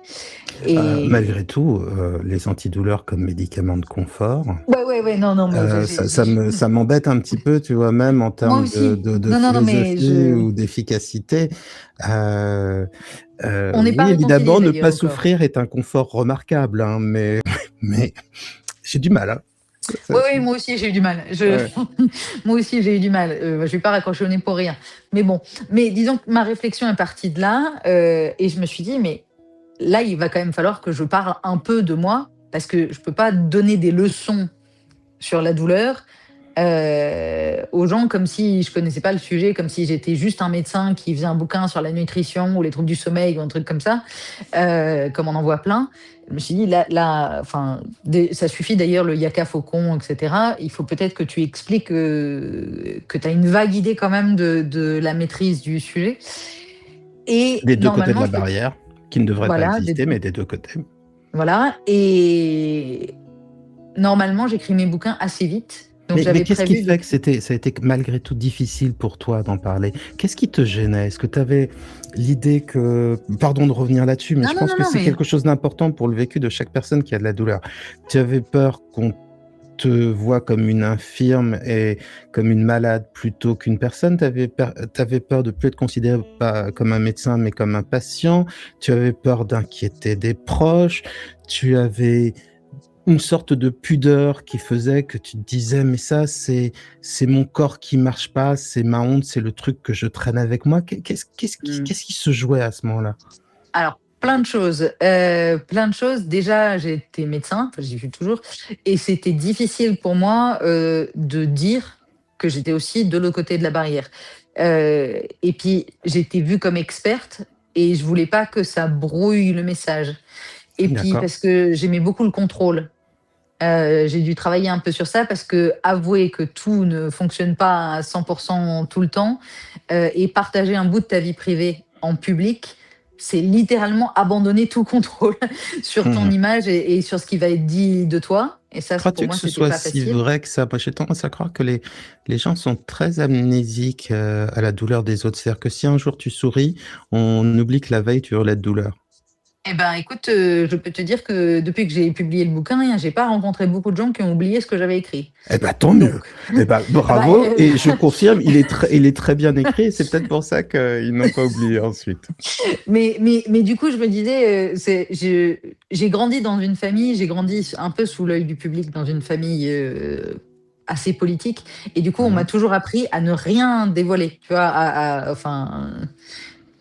Et Malgré tout, les antidouleurs comme médicaments de confort, ouais, non, moi, ça m'embête un petit peu, tu vois, même en moi termes aussi. de Non, mais philosophie ou d'efficacité. on n'est pas Oui, évidemment, réconciliés ne d'ailleurs pas encore. souffrir est un confort remarquable, hein, mais j'ai du mal. Hein. Oui, moi aussi j'ai eu du mal. Ouais. Moi aussi j'ai eu du mal. Je vais pas raccrocher au nez pour rien. Mais bon, mais disons que ma réflexion est partie de là et je me suis dit, mais là, il va quand même falloir que je parle un peu de moi parce que je peux pas donner des leçons sur la douleur aux gens comme si je connaissais pas le sujet, comme si j'étais juste un médecin qui faisait un bouquin sur la nutrition ou les troubles du sommeil ou un truc comme ça, comme on en voit plein. Je me suis dit, ça suffit d'ailleurs le yaka faucon, etc. Il faut peut-être que tu expliques que tu as une vague idée quand même de la maîtrise du sujet. Et Des deux côtés de normalement, la barrière, qui ne devrait pas voilà, exister, mais des deux côtés. voilà. Et normalement, j'écris mes bouquins assez vite. Donc Mais j'avais qu'est-ce prévu qui fait que ça a été malgré tout difficile pour toi d'en parler? Qu'est-ce qui te gênait? Est-ce que tu avais l'idée que... Pardon de revenir là-dessus, mais je pense que c'est mais quelque chose d'important pour le vécu de chaque personne qui a de la douleur. Tu avais peur qu'on te voit comme une infirme et comme une malade plutôt qu'une personne. Tu avais peur de plus être considéré pas comme un médecin, mais comme un patient. Tu avais peur d'inquiéter des proches. Tu avais une sorte de pudeur qui faisait que tu te disais, mais ça, c'est mon corps qui marche pas, c'est ma honte, c'est le truc que je traîne avec moi. Qu'est-ce qui se jouait à ce moment-là? Alors, plein de choses. Plein de choses. Déjà, j'ai été médecin, enfin, j'y suis toujours, et c'était difficile pour moi de dire que j'étais aussi de l'autre côté de la barrière. Et puis, j'étais vue comme experte et je voulais pas que ça brouille le message. Et puis, D'accord. parce que j'aimais beaucoup le contrôle. J'ai dû travailler un peu sur ça parce que avouer que tout ne fonctionne pas à 100% tout le temps et partager un bout de ta vie privée en public, c'est littéralement abandonner tout contrôle sur ton Mmh. image et sur ce qui va être dit de toi. Et ça, pour Crois-tu que moi, ce c'était soit pas si facile. vrai que ça? Moi, j'ai tendance à croire que les gens sont très amnésiques à la douleur des autres. C'est-à-dire que si un jour tu souris, on oublie que la veille tu hurlais de douleur. Eh ben, écoute, je peux te dire que depuis que j'ai publié le bouquin, j'ai pas rencontré beaucoup de gens qui ont oublié ce que j'avais écrit. Eh ben, tant mieux. Donc, Eh ben, ah bah, bravo. Et je confirme, il est très bien écrit. Et c'est peut-être pour ça qu'ils n'ont pas oublié ensuite. mais du coup, je me disais, j'ai grandi dans une famille, j'ai grandi un peu sous l'œil du public dans une famille assez politique, et du coup, on m'a toujours appris à ne rien dévoiler, tu vois,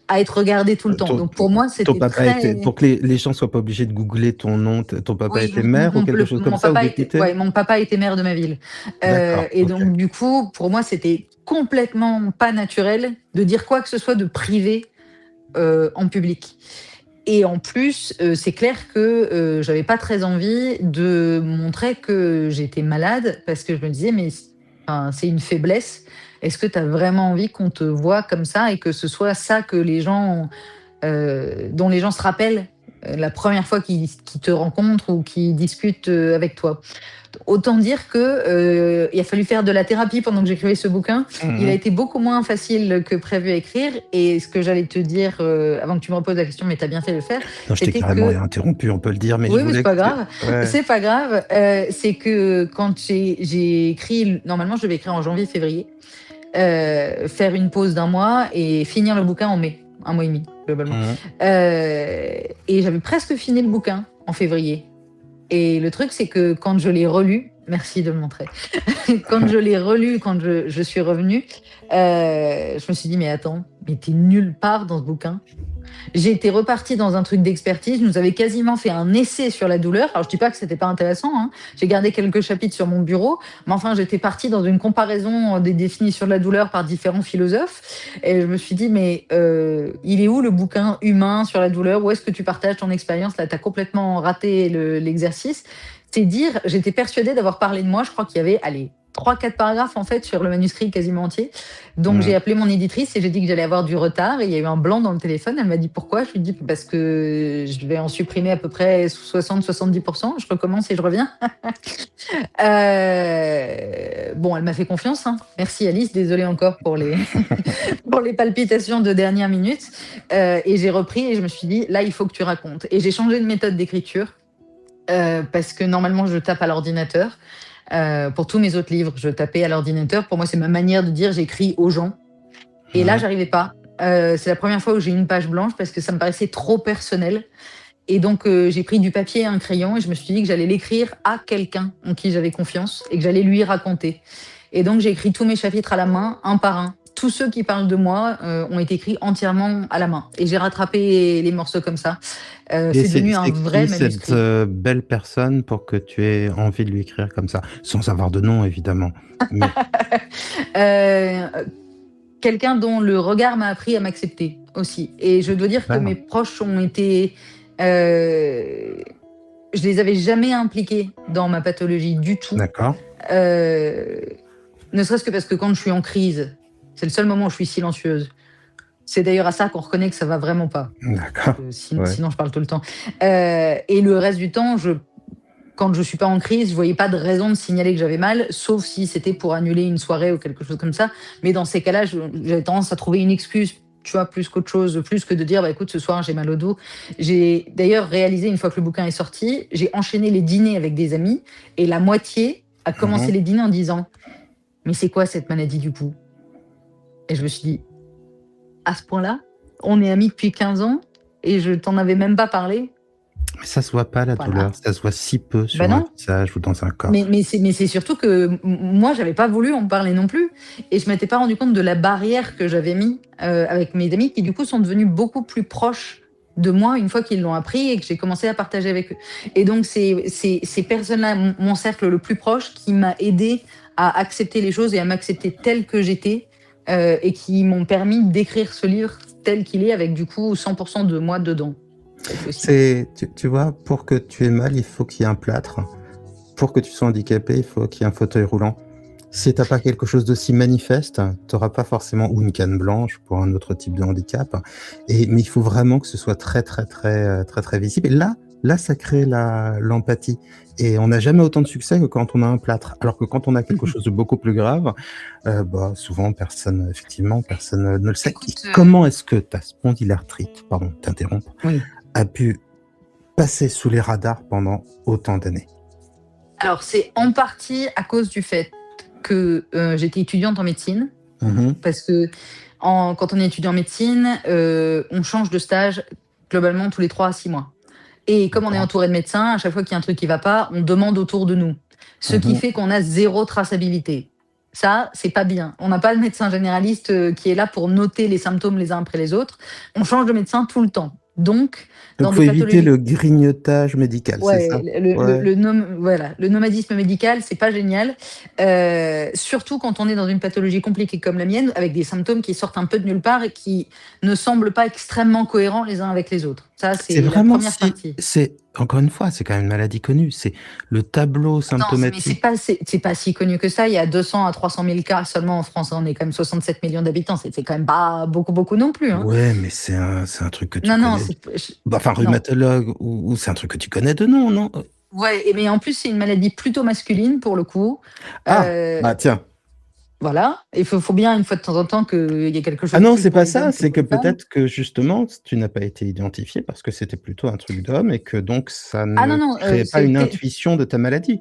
à être regardé tout le temps. Ton, Donc pour moi, ton c'était papa était, très... pour que les gens soient pas obligés de googler ton nom, ton papa Oui, était maire ou quelque chose comme ça, ou député? mon papa était maire de ma ville. D'accord, Et ok. donc, du coup, pour moi, c'était complètement pas naturel de dire quoi que ce soit de privé en public. Et en plus, c'est clair que j'avais pas très envie de montrer que j'étais malade parce que je me disais, mais c'est une faiblesse. Est-ce que tu as vraiment envie qu'on te voit comme ça et que ce soit ça que les gens, dont les gens se rappellent la première fois qu'ils te rencontrent ou qu'ils discutent avec toi? Autant dire que il a fallu faire de la thérapie pendant que j'écrivais ce bouquin. Il a été beaucoup moins facile que prévu à écrire. Et ce que j'allais te dire avant que tu me reposes la question, mais tu as bien fait de le faire, Non, je t'ai c'était carrément que interrompu, on peut le dire, mais je oui, mais c'est voulais pas que grave. ouais. C'est pas grave. C'est que quand j'ai écrit, normalement, je devais écrire en janvier-février, faire une pause d'un mois et finir le bouquin en mai, un mois et demi globalement. Mhm. Et j'avais presque fini le bouquin en février. Et le truc, c'est que quand je l'ai relu, merci de me montrer, quand je l'ai relu, quand je suis revenue, je me suis dit, mais attends, mais t'es nulle part dans ce bouquin. J'ai été repartie dans un truc d'expertise. Je nous avais quasiment fait un essai sur la douleur. Alors, je dis pas que c'était pas intéressant, hein. J'ai gardé quelques chapitres sur mon bureau. Mais enfin, j'étais partie dans une comparaison des définitions de la douleur par différents philosophes. Et je me suis dit, mais il est où le bouquin humain sur la douleur? Où est-ce que tu partages ton expérience? Là, tu as complètement raté l'exercice. C'est dire, j'étais persuadée d'avoir parlé de moi. Je crois qu'il y avait, allez, 3-4 paragraphes en fait sur le manuscrit quasiment entier. Donc j'ai Mmh. appelé mon éditrice et j'ai dit que j'allais avoir du retard et il y a eu un blanc dans le téléphone. Elle m'a dit pourquoi. Je lui ai dit parce que je vais en supprimer à peu près 60-70%. Je recommence et je reviens. Bon, elle m'a fait confiance, hein. Merci Alice, désolée encore pour les pour les palpitations de dernière minute. Et j'ai repris et je me suis dit là il faut que tu racontes. Et j'ai changé de méthode d'écriture parce que normalement je tape à l'ordinateur. Pour tous mes autres livres, je tapais à l'ordinateur. Pour moi, c'est ma manière de dire j'écris aux gens. Et là, Ouais. j'arrivais pas. C'est la première fois où j'ai une page blanche parce que ça me paraissait trop personnel. Et donc, j'ai pris du papier et un crayon et je me suis dit que j'allais l'écrire à quelqu'un en qui j'avais confiance et que j'allais lui raconter. Et donc, j'ai écrit tous mes chapitres à la main, un par un. Tous ceux qui parlent de moi ont été écrits entièrement à la main. Et j'ai rattrapé les morceaux comme ça. Et C'est devenu un c'est vrai qui cette, manuscrit. belle personne pour que tu aies envie de lui écrire comme ça? Sans avoir de nom évidemment, mais Euh, Quelqu'un dont le regard m'a appris à m'accepter aussi. Et je dois dire que super, mes proches ont été... je les avais jamais impliqués dans ma pathologie du tout. d'accord, Euh, Ne serait-ce que parce que quand je suis en crise, c'est le seul moment où je suis silencieuse. C'est d'ailleurs à ça qu'on reconnaît que ça va vraiment pas. d'accord, ouais. Sinon, je parle tout le temps. Et le reste du temps, quand je suis pas en crise, je voyais pas de raison de signaler que j'avais mal, sauf si c'était pour annuler une soirée ou quelque chose comme ça. Mais dans ces cas-là, j'avais tendance à trouver une excuse, tu vois, plus qu'autre chose, plus que de dire, bah écoute, ce soir j'ai mal au dos. J'ai d'ailleurs réalisé une fois que le bouquin est sorti, j'ai enchaîné les dîners avec des amis et la moitié a commencé Mmh. les dîners en disant, mais c'est quoi cette maladie du pouls? Et je me suis dit, à ce point-là, on est amis depuis 15 ans et je t'en avais même pas parlé. Mais ça se voit pas la Voilà. douleur, ça se voit si peu Ben sur un non. visage ou dans un corps. Mais c'est surtout que moi, j'avais pas voulu en parler non plus. Et je m'étais pas rendu compte de la barrière que j'avais mis avec mes amis qui, du coup, sont devenus beaucoup plus proches de moi une fois qu'ils l'ont appris et que j'ai commencé à partager avec eux. Et donc, c'est ces personnes-là, mon cercle le plus proche, qui m'a aidé à accepter les choses et à m'accepter telle que j'étais et qui m'ont permis d'écrire ce livre tel qu'il est avec, du coup, 100% de moi dedans, cette fois-ci. Tu vois, pour que tu aies mal, il faut qu'il y ait un plâtre. Pour que tu sois handicapé, il faut qu'il y ait un fauteuil roulant. Si tu as pas quelque chose d'aussi manifeste, tu auras pas forcément ou une canne blanche pour un autre type de handicap mais il faut vraiment que ce soit très, très, très, très, très visible et là, ça crée l'empathie et on n'a jamais autant de succès que quand on a un plâtre. Alors que quand on a quelque chose de beaucoup plus grave, souvent effectivement, personne ne le sait. Et Écoute, comment est-ce que ta spondylarthrite, pardon de t'interrompre, oui. a pu passer sous les radars pendant autant d'années? Alors, c'est en partie à cause du fait que j'étais étudiante en médecine, Mmh. parce que quand on est étudiant en médecine, on change de stage globalement tous les 3 à 6 mois. Et comme on est D'accord. entouré de médecins, à chaque fois qu'il y a un truc qui va pas, on demande autour de nous. Ce qui Mmh. fait qu'on a zéro traçabilité. Ça, c'est pas bien. On n'a pas de médecin généraliste qui est là pour noter les symptômes les uns après les autres. On change de médecin tout le temps. Donc, Donc dans faut des éviter pathologies... le grignotage médical, c'est ça? Ouais, Ouais, voilà, le nomadisme médical, c'est pas génial. Surtout quand on est dans une pathologie compliquée comme la mienne, avec des symptômes qui sortent un peu de nulle part et qui ne semblent pas extrêmement cohérents les uns avec les autres. Ça, c'est c'est la vraiment première partie. c'est encore une fois, c'est quand même une maladie connue, c'est le tableau Attends, mais c'est symptomatique. pas, c'est pas si connu que ça. Il y a 200 à 300 000 cas seulement en France. On est quand même 67 millions d'habitants. C'est quand même pas beaucoup, beaucoup non plus, hein. Ouais, mais c'est un truc que tu Non, non, connais. c'est, Enfin non. rhumatologue ou c'est un truc que tu connais de nom, non? Ouais, mais en plus, c'est une maladie plutôt masculine pour le coup. Ah! Euh, Bah tiens. Voilà, il faut bien une fois de temps en temps qu'il y ait quelque Ah chose non, plus c'est pour pas les ça, hommes que c'est pour que les femmes. peut-être que justement, tu n'as pas été identifié parce que c'était plutôt un truc d'homme et que donc ça Ah non, ne non, créait pas une intuition de ta maladie.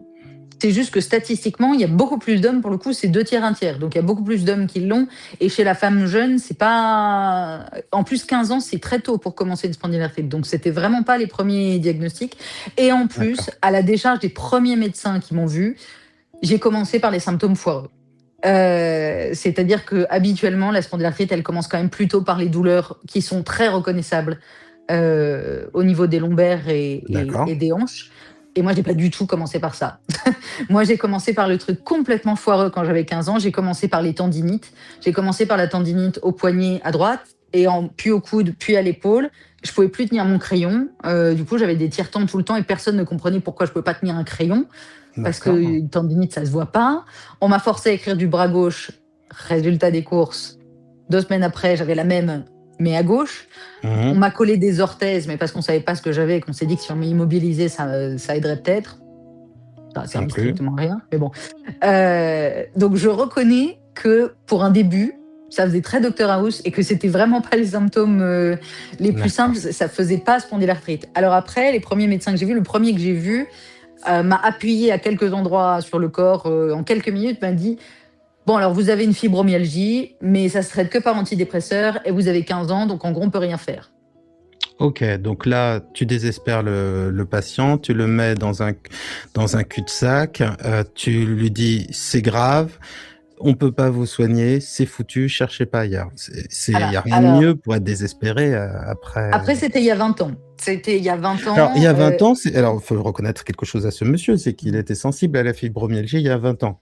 c'est juste que statistiquement, il y a beaucoup plus d'hommes, pour le coup, c'est 2 tiers, 1 tiers. Donc il y a beaucoup plus d'hommes qui l'ont. Et chez la femme jeune, c'est pas. En plus, 15 ans, c'est très tôt pour commencer une spondylarthrite. Donc c'était vraiment pas les premiers diagnostics. Et en plus, D'accord. à la décharge des premiers médecins qui m'ont vu, j'ai commencé par les symptômes foireux. C'est-à-dire que habituellement, la spondylarthrite, elle commence quand même plutôt par les douleurs qui sont très reconnaissables au niveau des lombaires D'accord. et des hanches. Et moi, j'ai pas du tout commencé par ça. Moi, j'ai commencé par le truc complètement foireux quand j'avais 15 ans. J'ai commencé par les tendinites. J'ai commencé par la tendinite au poignet à droite, puis au coude, puis à l'épaule. Je pouvais plus tenir mon crayon. Du coup, j'avais des tire-temps tout le temps et personne ne comprenait pourquoi je pouvais pas tenir un crayon. Parce que D'accord. une tendinite, ça se voit pas. On m'a forcé à écrire du bras gauche. Résultat des courses, 2 semaines après, j'avais la même, mais à gauche. On Mhm. m'a collé des orthèses, mais parce qu'on savait pas ce que j'avais et qu'on s'est dit que si on m'immobilisait, ça aiderait peut-être. Ça a Non servi plus. strictement à rien, mais bon. Donc je reconnais que pour un début, ça faisait très Dr House et que c'était vraiment pas les symptômes les plus D'accord. simples. Ça faisait pas spondylarthrite. Alors après, les premiers médecins que j'ai vus, le premier que j'ai vu m'a appuyé à quelques endroits sur le corps en quelques minutes, m'a dit bon, alors vous avez une fibromyalgie, mais ça se traite que par antidépresseur et vous avez 15 ans, donc en gros, on peut rien faire. Ok, donc là, tu désespères le patient, tu le mets dans un cul-de-sac, tu lui dis c'est grave, on peut pas vous soigner, c'est foutu, cherchez pas ailleurs. Il y a Voilà. rien de Alors, mieux pour être désespéré après. après, c'était il y a 20 ans. C'était il y a 20 Alors, il ans. y a 20 ans, alors, il faut reconnaître quelque chose à ce monsieur, c'est qu'il était sensible à la fibromyalgie il y a 20 ans.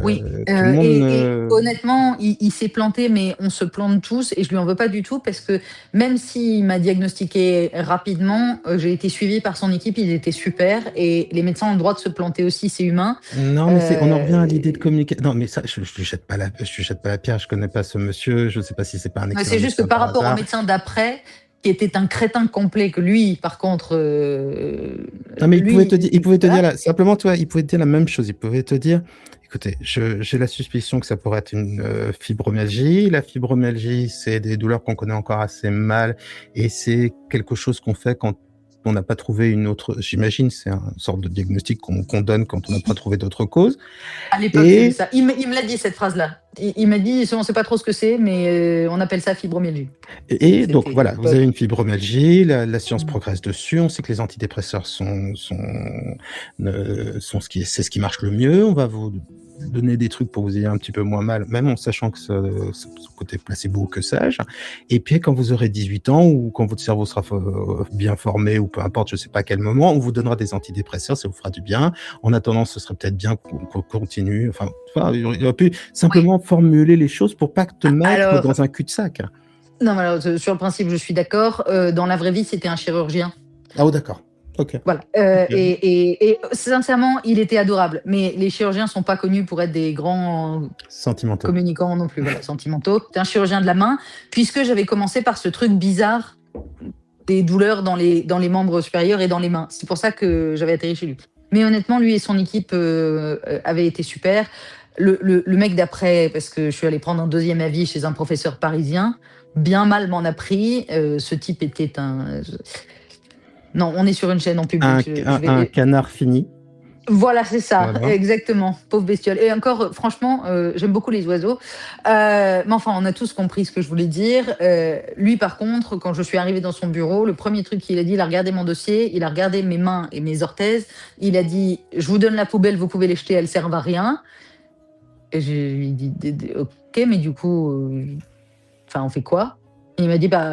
Oui, Tout le monde et honnêtement, il s'est planté, mais on se plante tous, et je lui en veux pas du tout parce que même s'il m'a diagnostiqué rapidement, j'ai été suivie par son équipe, ils étaient super, et les médecins ont le droit de se planter aussi, c'est humain. Non, mais on en revient à Euh, l'idée de communiquer. Non, mais ça, je lui jette pas je lui jette pas la pierre. Je connais pas ce monsieur. Je sais pas si c'est pas un mais excellent c'est juste que médecin par par rapport au hasard. médecin d'après, qui était un crétin complet, que lui, par contre, Non, mais lui, il pouvait te dire voilà. simplement, toi, il pouvait te dire la même chose. Il pouvait te dire, écoutez, j'ai la suspicion que ça pourrait être une fibromyalgie. La fibromyalgie, c'est des douleurs qu'on connaît encore assez mal, et c'est quelque chose qu'on fait quand on n'a pas trouvé une autre. J'imagine, c'est une sorte de diagnostic qu'on donne quand on n'a pas trouvé d'autre cause. À l'époque, c'était Et ça. Il me l'a dit, cette phrase-là. Il m'a dit, on ne sait pas trop ce que c'est, mais on appelle ça fibromyalgie. Et donc C'était à voilà, vous avez l'époque. une fibromyalgie, la science progresse dessus, on sait que les antidépresseurs sont c'est ce qui marche le mieux, on va vous donner des trucs pour que vous ayez un petit peu moins mal, même en sachant que ce côté placebo, que sais-je. Et puis quand vous aurez 18 ans ou quand votre cerveau sera bien formé ou peu importe, je sais pas à quel moment, on vous donnera des antidépresseurs, ça vous fera du bien. En attendant, ce serait peut-être bien qu'on continue. Enfin, il aurait pu Oui. simplement formuler les choses pour pas te mettre Alors, dans un cul-de-sac. non, mais alors, sur le principe, je suis d'accord. Dans la vraie vie, c'était un chirurgien. Ah oh, d'accord. Ok. Voilà. Ok. Et sincèrement, il était adorable. Mais les chirurgiens sont pas connus pour être des grands Sentimentaux. communicants non plus, voilà, sentimentaux. C'était un chirurgien de la main, puisque j'avais commencé par ce truc bizarre des douleurs dans les membres supérieurs et dans les mains. C'est pour ça que j'avais atterri chez lui. Mais honnêtement, lui et son équipe avaient été super. Le mec d'après, parce que je suis allée prendre un deuxième avis chez un professeur parisien, bien mal m'en a pris. Ce type était un... Non, on est sur une chaîne en public. Un canard fini. Voilà, c'est ça, Voilà. exactement. Pauvre bestiole. Et encore, franchement, j'aime beaucoup les oiseaux. Mais enfin, on a tous compris ce que je voulais dire. Lui, par contre, quand je suis arrivée dans son bureau, le premier truc qu'il a dit, il a regardé mon dossier, il a regardé mes mains et mes orthèses. Il a dit, je vous donne la poubelle, vous pouvez les jeter, elles servent à rien. Et je lui ai dit, ok, mais du coup, enfin, on fait quoi? Et il m'a dit, bah,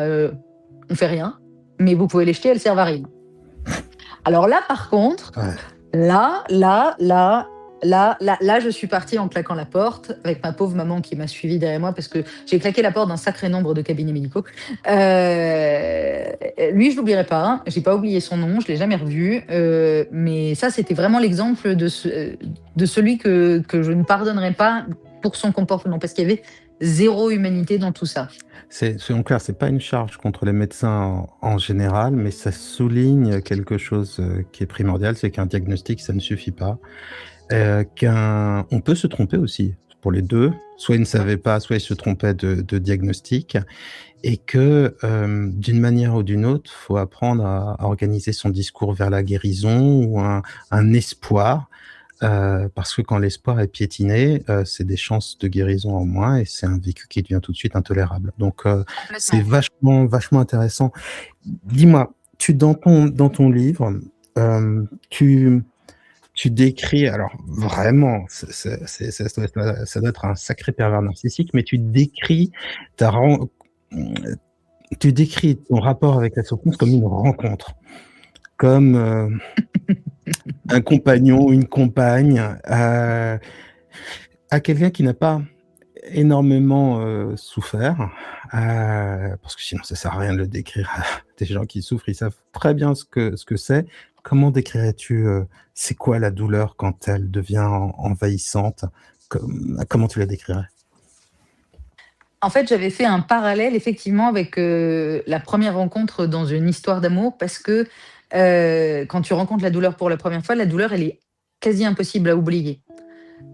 on fait rien, mais vous pouvez les jeter, elles servent à rien. Alors là, par contre, Ouais. Là, je suis partie en claquant la porte avec ma pauvre maman qui m'a suivie derrière moi parce que j'ai claqué la porte d'un sacré nombre de cabinets médicaux. Lui, je l'oublierai pas. Hein. J'ai pas oublié son nom, je l'ai jamais revu. Mais ça, c'était vraiment l'exemple de celui que je ne pardonnerai pas pour son comportement parce qu'il y avait zéro humanité dans tout ça. Soyons clairs, c'est pas une charge contre les médecins en général, mais ça souligne quelque chose qui est primordial, c'est qu'un diagnostic, ça ne suffit pas. On peut se tromper aussi pour les deux. Soit il ne savait pas, soit il se trompait de diagnostic. Et que d'une manière ou d'une autre, il faut apprendre à organiser son discours vers la guérison ou un espoir. Parce que quand l'espoir est piétiné, c'est des chances de guérison en moins et c'est un vécu qui devient tout de suite intolérable. Donc, c'est Complètement. vachement intéressant. Dis-moi, dans ton livre, tu décris, alors vraiment, ça doit être un sacré pervers narcissique, mais ta ren- tu décris ton rapport avec la souffrance comme une rencontre, comme un compagnon, une compagne, à quelqu'un qui n'a pas énormément souffert, parce que sinon ça sert à rien de le décrire à des gens qui souffrent, ils savent très bien ce que c'est. Comment décrirais-tu, c'est quoi la douleur quand elle devient envahissante? Comment tu la décrirais? En fait, j'avais fait un parallèle effectivement avec, la première rencontre dans une histoire d'amour parce que, quand tu rencontres la douleur pour la première fois, la douleur, elle est quasi impossible à oublier.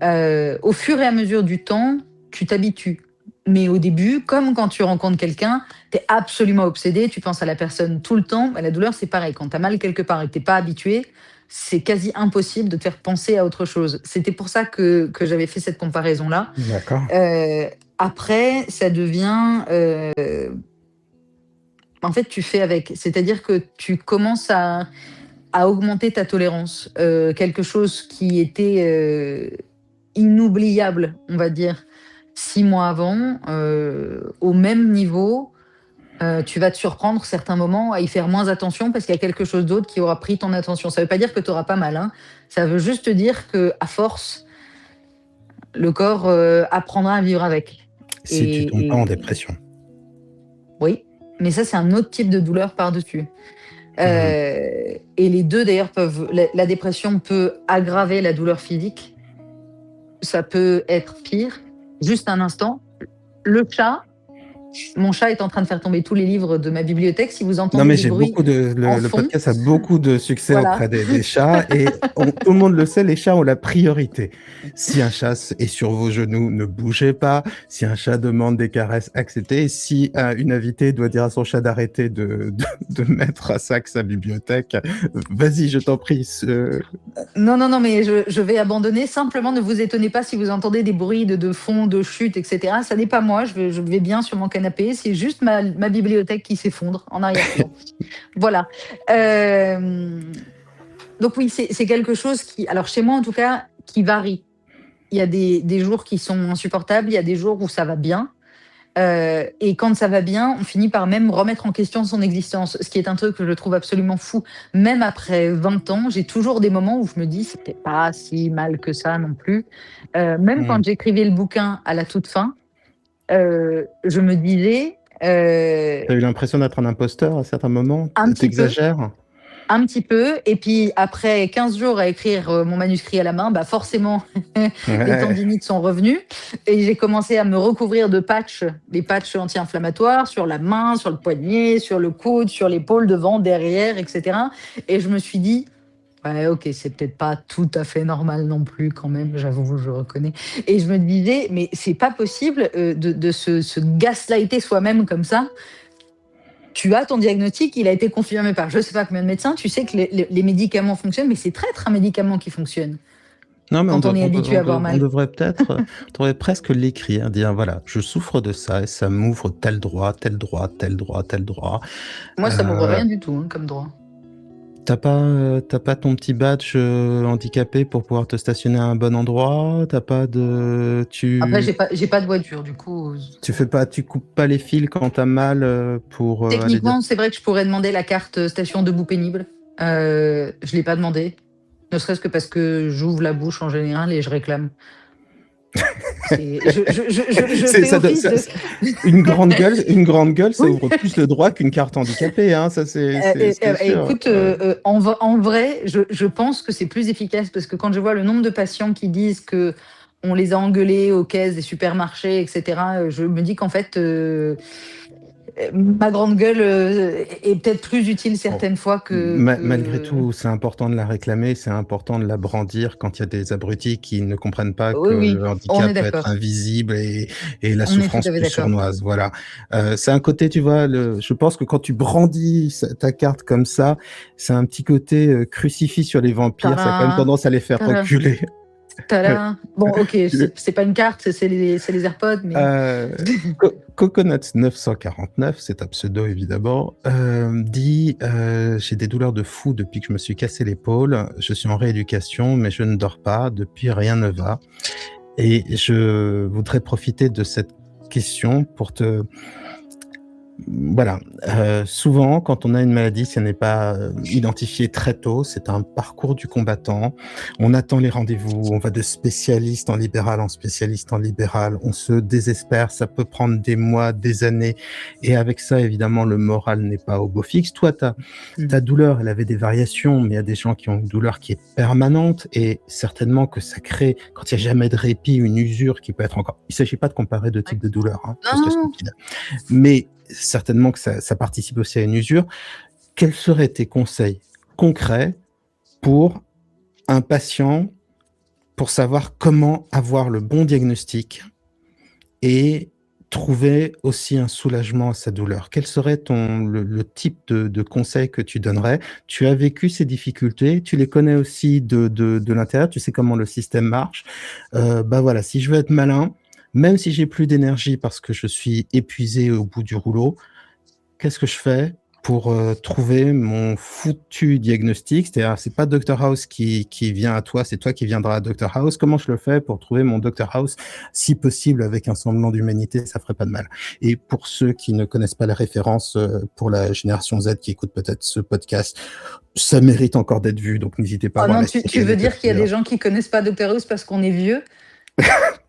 Au fur et à mesure du temps, tu t'habitues. Mais au début, comme quand tu rencontres quelqu'un, tu es absolument obsédé, tu penses à la personne tout le temps. Bah, la douleur, c'est pareil. Quand tu as mal quelque part et que tu pas habitué, c'est quasi impossible de te faire penser à autre chose. C'était pour ça que j'avais fait cette comparaison-là. D'accord. Heu, Après, ça devient, en fait, tu fais avec. C'est-à-dire que tu commences à augmenter ta tolérance. Quelque chose qui était, inoubliable, on va dire, 6 mois avant, au même niveau, tu vas te surprendre certains moments à y faire moins attention parce qu'il y a quelque chose d'autre qui aura pris ton attention. Ça veut pas dire que tu auras pas mal, hein. Ça veut juste dire qu'à force, le corps, apprendra à vivre avec. Si tu tombes pas en Et dépression. oui, mais ça, c'est un autre type de douleur par-dessus. Mmh. Et les 2 d'ailleurs peuvent la dépression peut aggraver la douleur physique, ça peut être pire. Juste un instant, le chat mon chat est en train de faire tomber tous les livres de ma bibliothèque. Si vous Non, entendez mais des j'ai bruits beaucoup de en le fond, podcast a beaucoup de succès voilà. auprès des chats et tout le monde le sait, les chats ont la priorité. Si un chat est sur vos genoux, ne bougez pas. Si un chat demande des caresses, acceptez. Si une invitée doit dire à son chat d'arrêter de mettre à sac sa bibliothèque, vas-y, je t'en prie. Non, non, non, mais je vais abandonner. Simplement, ne vous étonnez pas si vous entendez des bruits de fond, de chute, etc. Ça n'est pas moi, je vais bien sur mon canapé. C'est juste ma bibliothèque qui s'effondre en arrière-plan. Voilà. Euh, donc oui, c'est quelque chose qui, alors chez moi en tout cas, qui varie. Il y a des jours qui sont insupportables, il y a des jours où ça va bien. Et quand ça va bien, on finit par même remettre en question son existence, ce qui est un truc que je trouve absolument fou. Même après 20 ans, j'ai toujours des moments où je me dis c'était pas si mal que ça non plus. Même Mmh. quand j'écrivais le bouquin à la toute fin, je me disais Tu as eu l'impression d'être un imposteur à certains moments? un petit peu, Tu un petit peu, et puis après 15 jours à écrire mon manuscrit à la main, bah forcément les Ouais. tendinites sont revenues et j'ai commencé à me recouvrir de patchs, des patchs anti-inflammatoires sur la main, sur le poignet, sur le coude, sur l'épaule, devant, derrière, etc. Et je me suis dit, ouais, ok, c'est peut-être pas tout à fait normal non plus quand même, j'avoue, je reconnais. Et je me disais, mais c'est pas possible de se gaslighter soi-même comme ça. Tu as ton diagnostic, il a été confirmé par je sais pas combien de médecins, tu sais que les médicaments fonctionnent, mais c'est traître un médicament qui fonctionne Non, mais quand on est habitué à avoir on mal. devrait peut-être, on devrait presque l'écrire, dire voilà, je souffre de ça et ça m'ouvre tel droit, tel droit, tel droit, tel droit. Moi, ça m'ouvre Euh, rien du tout hein, comme droit. t'as pas ton petit badge handicapé pour pouvoir te stationner à un bon endroit. T'as pas de, Après, j'ai pas de voiture, du coup. tu fais pas, tu coupes pas les fils quand t'as mal pour aller dire. Techniquement, c'est vrai que je pourrais demander la carte station debout pénible. Je l'ai pas demandé, ne serait-ce que parce que j'ouvre la bouche en général et je réclame. Je C'est fais ça, office de. une grande gueule, ça Oui. ouvre plus le droit qu'une carte handicapée, hein, ça c'est sûr. Écoute, en vrai, je pense que c'est plus efficace parce que quand je vois le nombre de patients qui disent que on les a engueulés aux caisses des supermarchés, etc., je me dis qu'en fait, ma grande gueule est peut-être plus utile Bon, certaines fois malgré que... tout, c'est important de la réclamer, c'est important de la brandir quand il y a des abrutis qui ne comprennent pas Oui, que oui, le on est handicap peut être d'accord. invisible et la On est tout souffrance à fait plus d'accord. sournoise. Voilà. C'est un côté, tu vois, je pense que quand tu brandis ta carte comme ça, c'est un petit côté crucifix sur les vampires, ça a quand même Tada, tendance à les faire tada, reculer. tada. Bon, ok, c'est pas une carte, c'est les AirPods, mais... Euh, Coconut 949, c'est un pseudo évidemment, dit j'ai des douleurs de fou depuis que je me suis cassé l'épaule. Je suis en rééducation, mais je ne dors pas. Depuis, rien ne va. Et je voudrais profiter de cette question pour te Voilà, souvent quand on a une maladie, si elle n'est pas, identifiée très tôt, c'est un parcours du combattant. On attend les rendez-vous, on va de spécialiste en libéral en spécialiste en libéral, on se désespère, ça peut prendre des mois, des années et avec ça, évidemment, le moral n'est pas au beau fixe. Toi, ta Mmh. douleur, elle avait des variations, mais il y a des gens qui ont une douleur qui est permanente et certainement que ça crée, quand il y a jamais de répit, une usure qui peut être encore il s'agit pas de comparer 2 Ouais. types de douleurs, hein, ce serait Non! stupide. Mais certainement que ça participe aussi à une usure. Quels seraient tes conseils concrets pour un patient, pour savoir comment avoir le bon diagnostic et trouver aussi un soulagement à sa douleur? Quel serait le type de conseil que tu donnerais? Tu as vécu ces difficultés, tu les connais aussi de l'intérieur, tu sais comment le système marche. Bah, voilà, si je veux être malin, même si j'ai plus d'énergie parce que je suis épuisé au bout du rouleau, qu'est-ce que je fais pour, trouver mon foutu diagnostic? C'est-à-dire, c'est pas Docteur House qui vient à toi, c'est toi qui viendras à Docteur House. Comment je le fais pour trouver mon Docteur House? Si possible, avec un semblant d'humanité, ça ferait pas de mal. Et pour ceux qui ne connaissent pas les références, pour la génération Z qui écoute peut-être ce podcast, ça mérite encore d'être vu, donc n'hésitez pas à Oh voir non, la tu série veux Les dire qu'il y a 4 des gens qui connaissent pas Doctor House parce qu'on est vieux?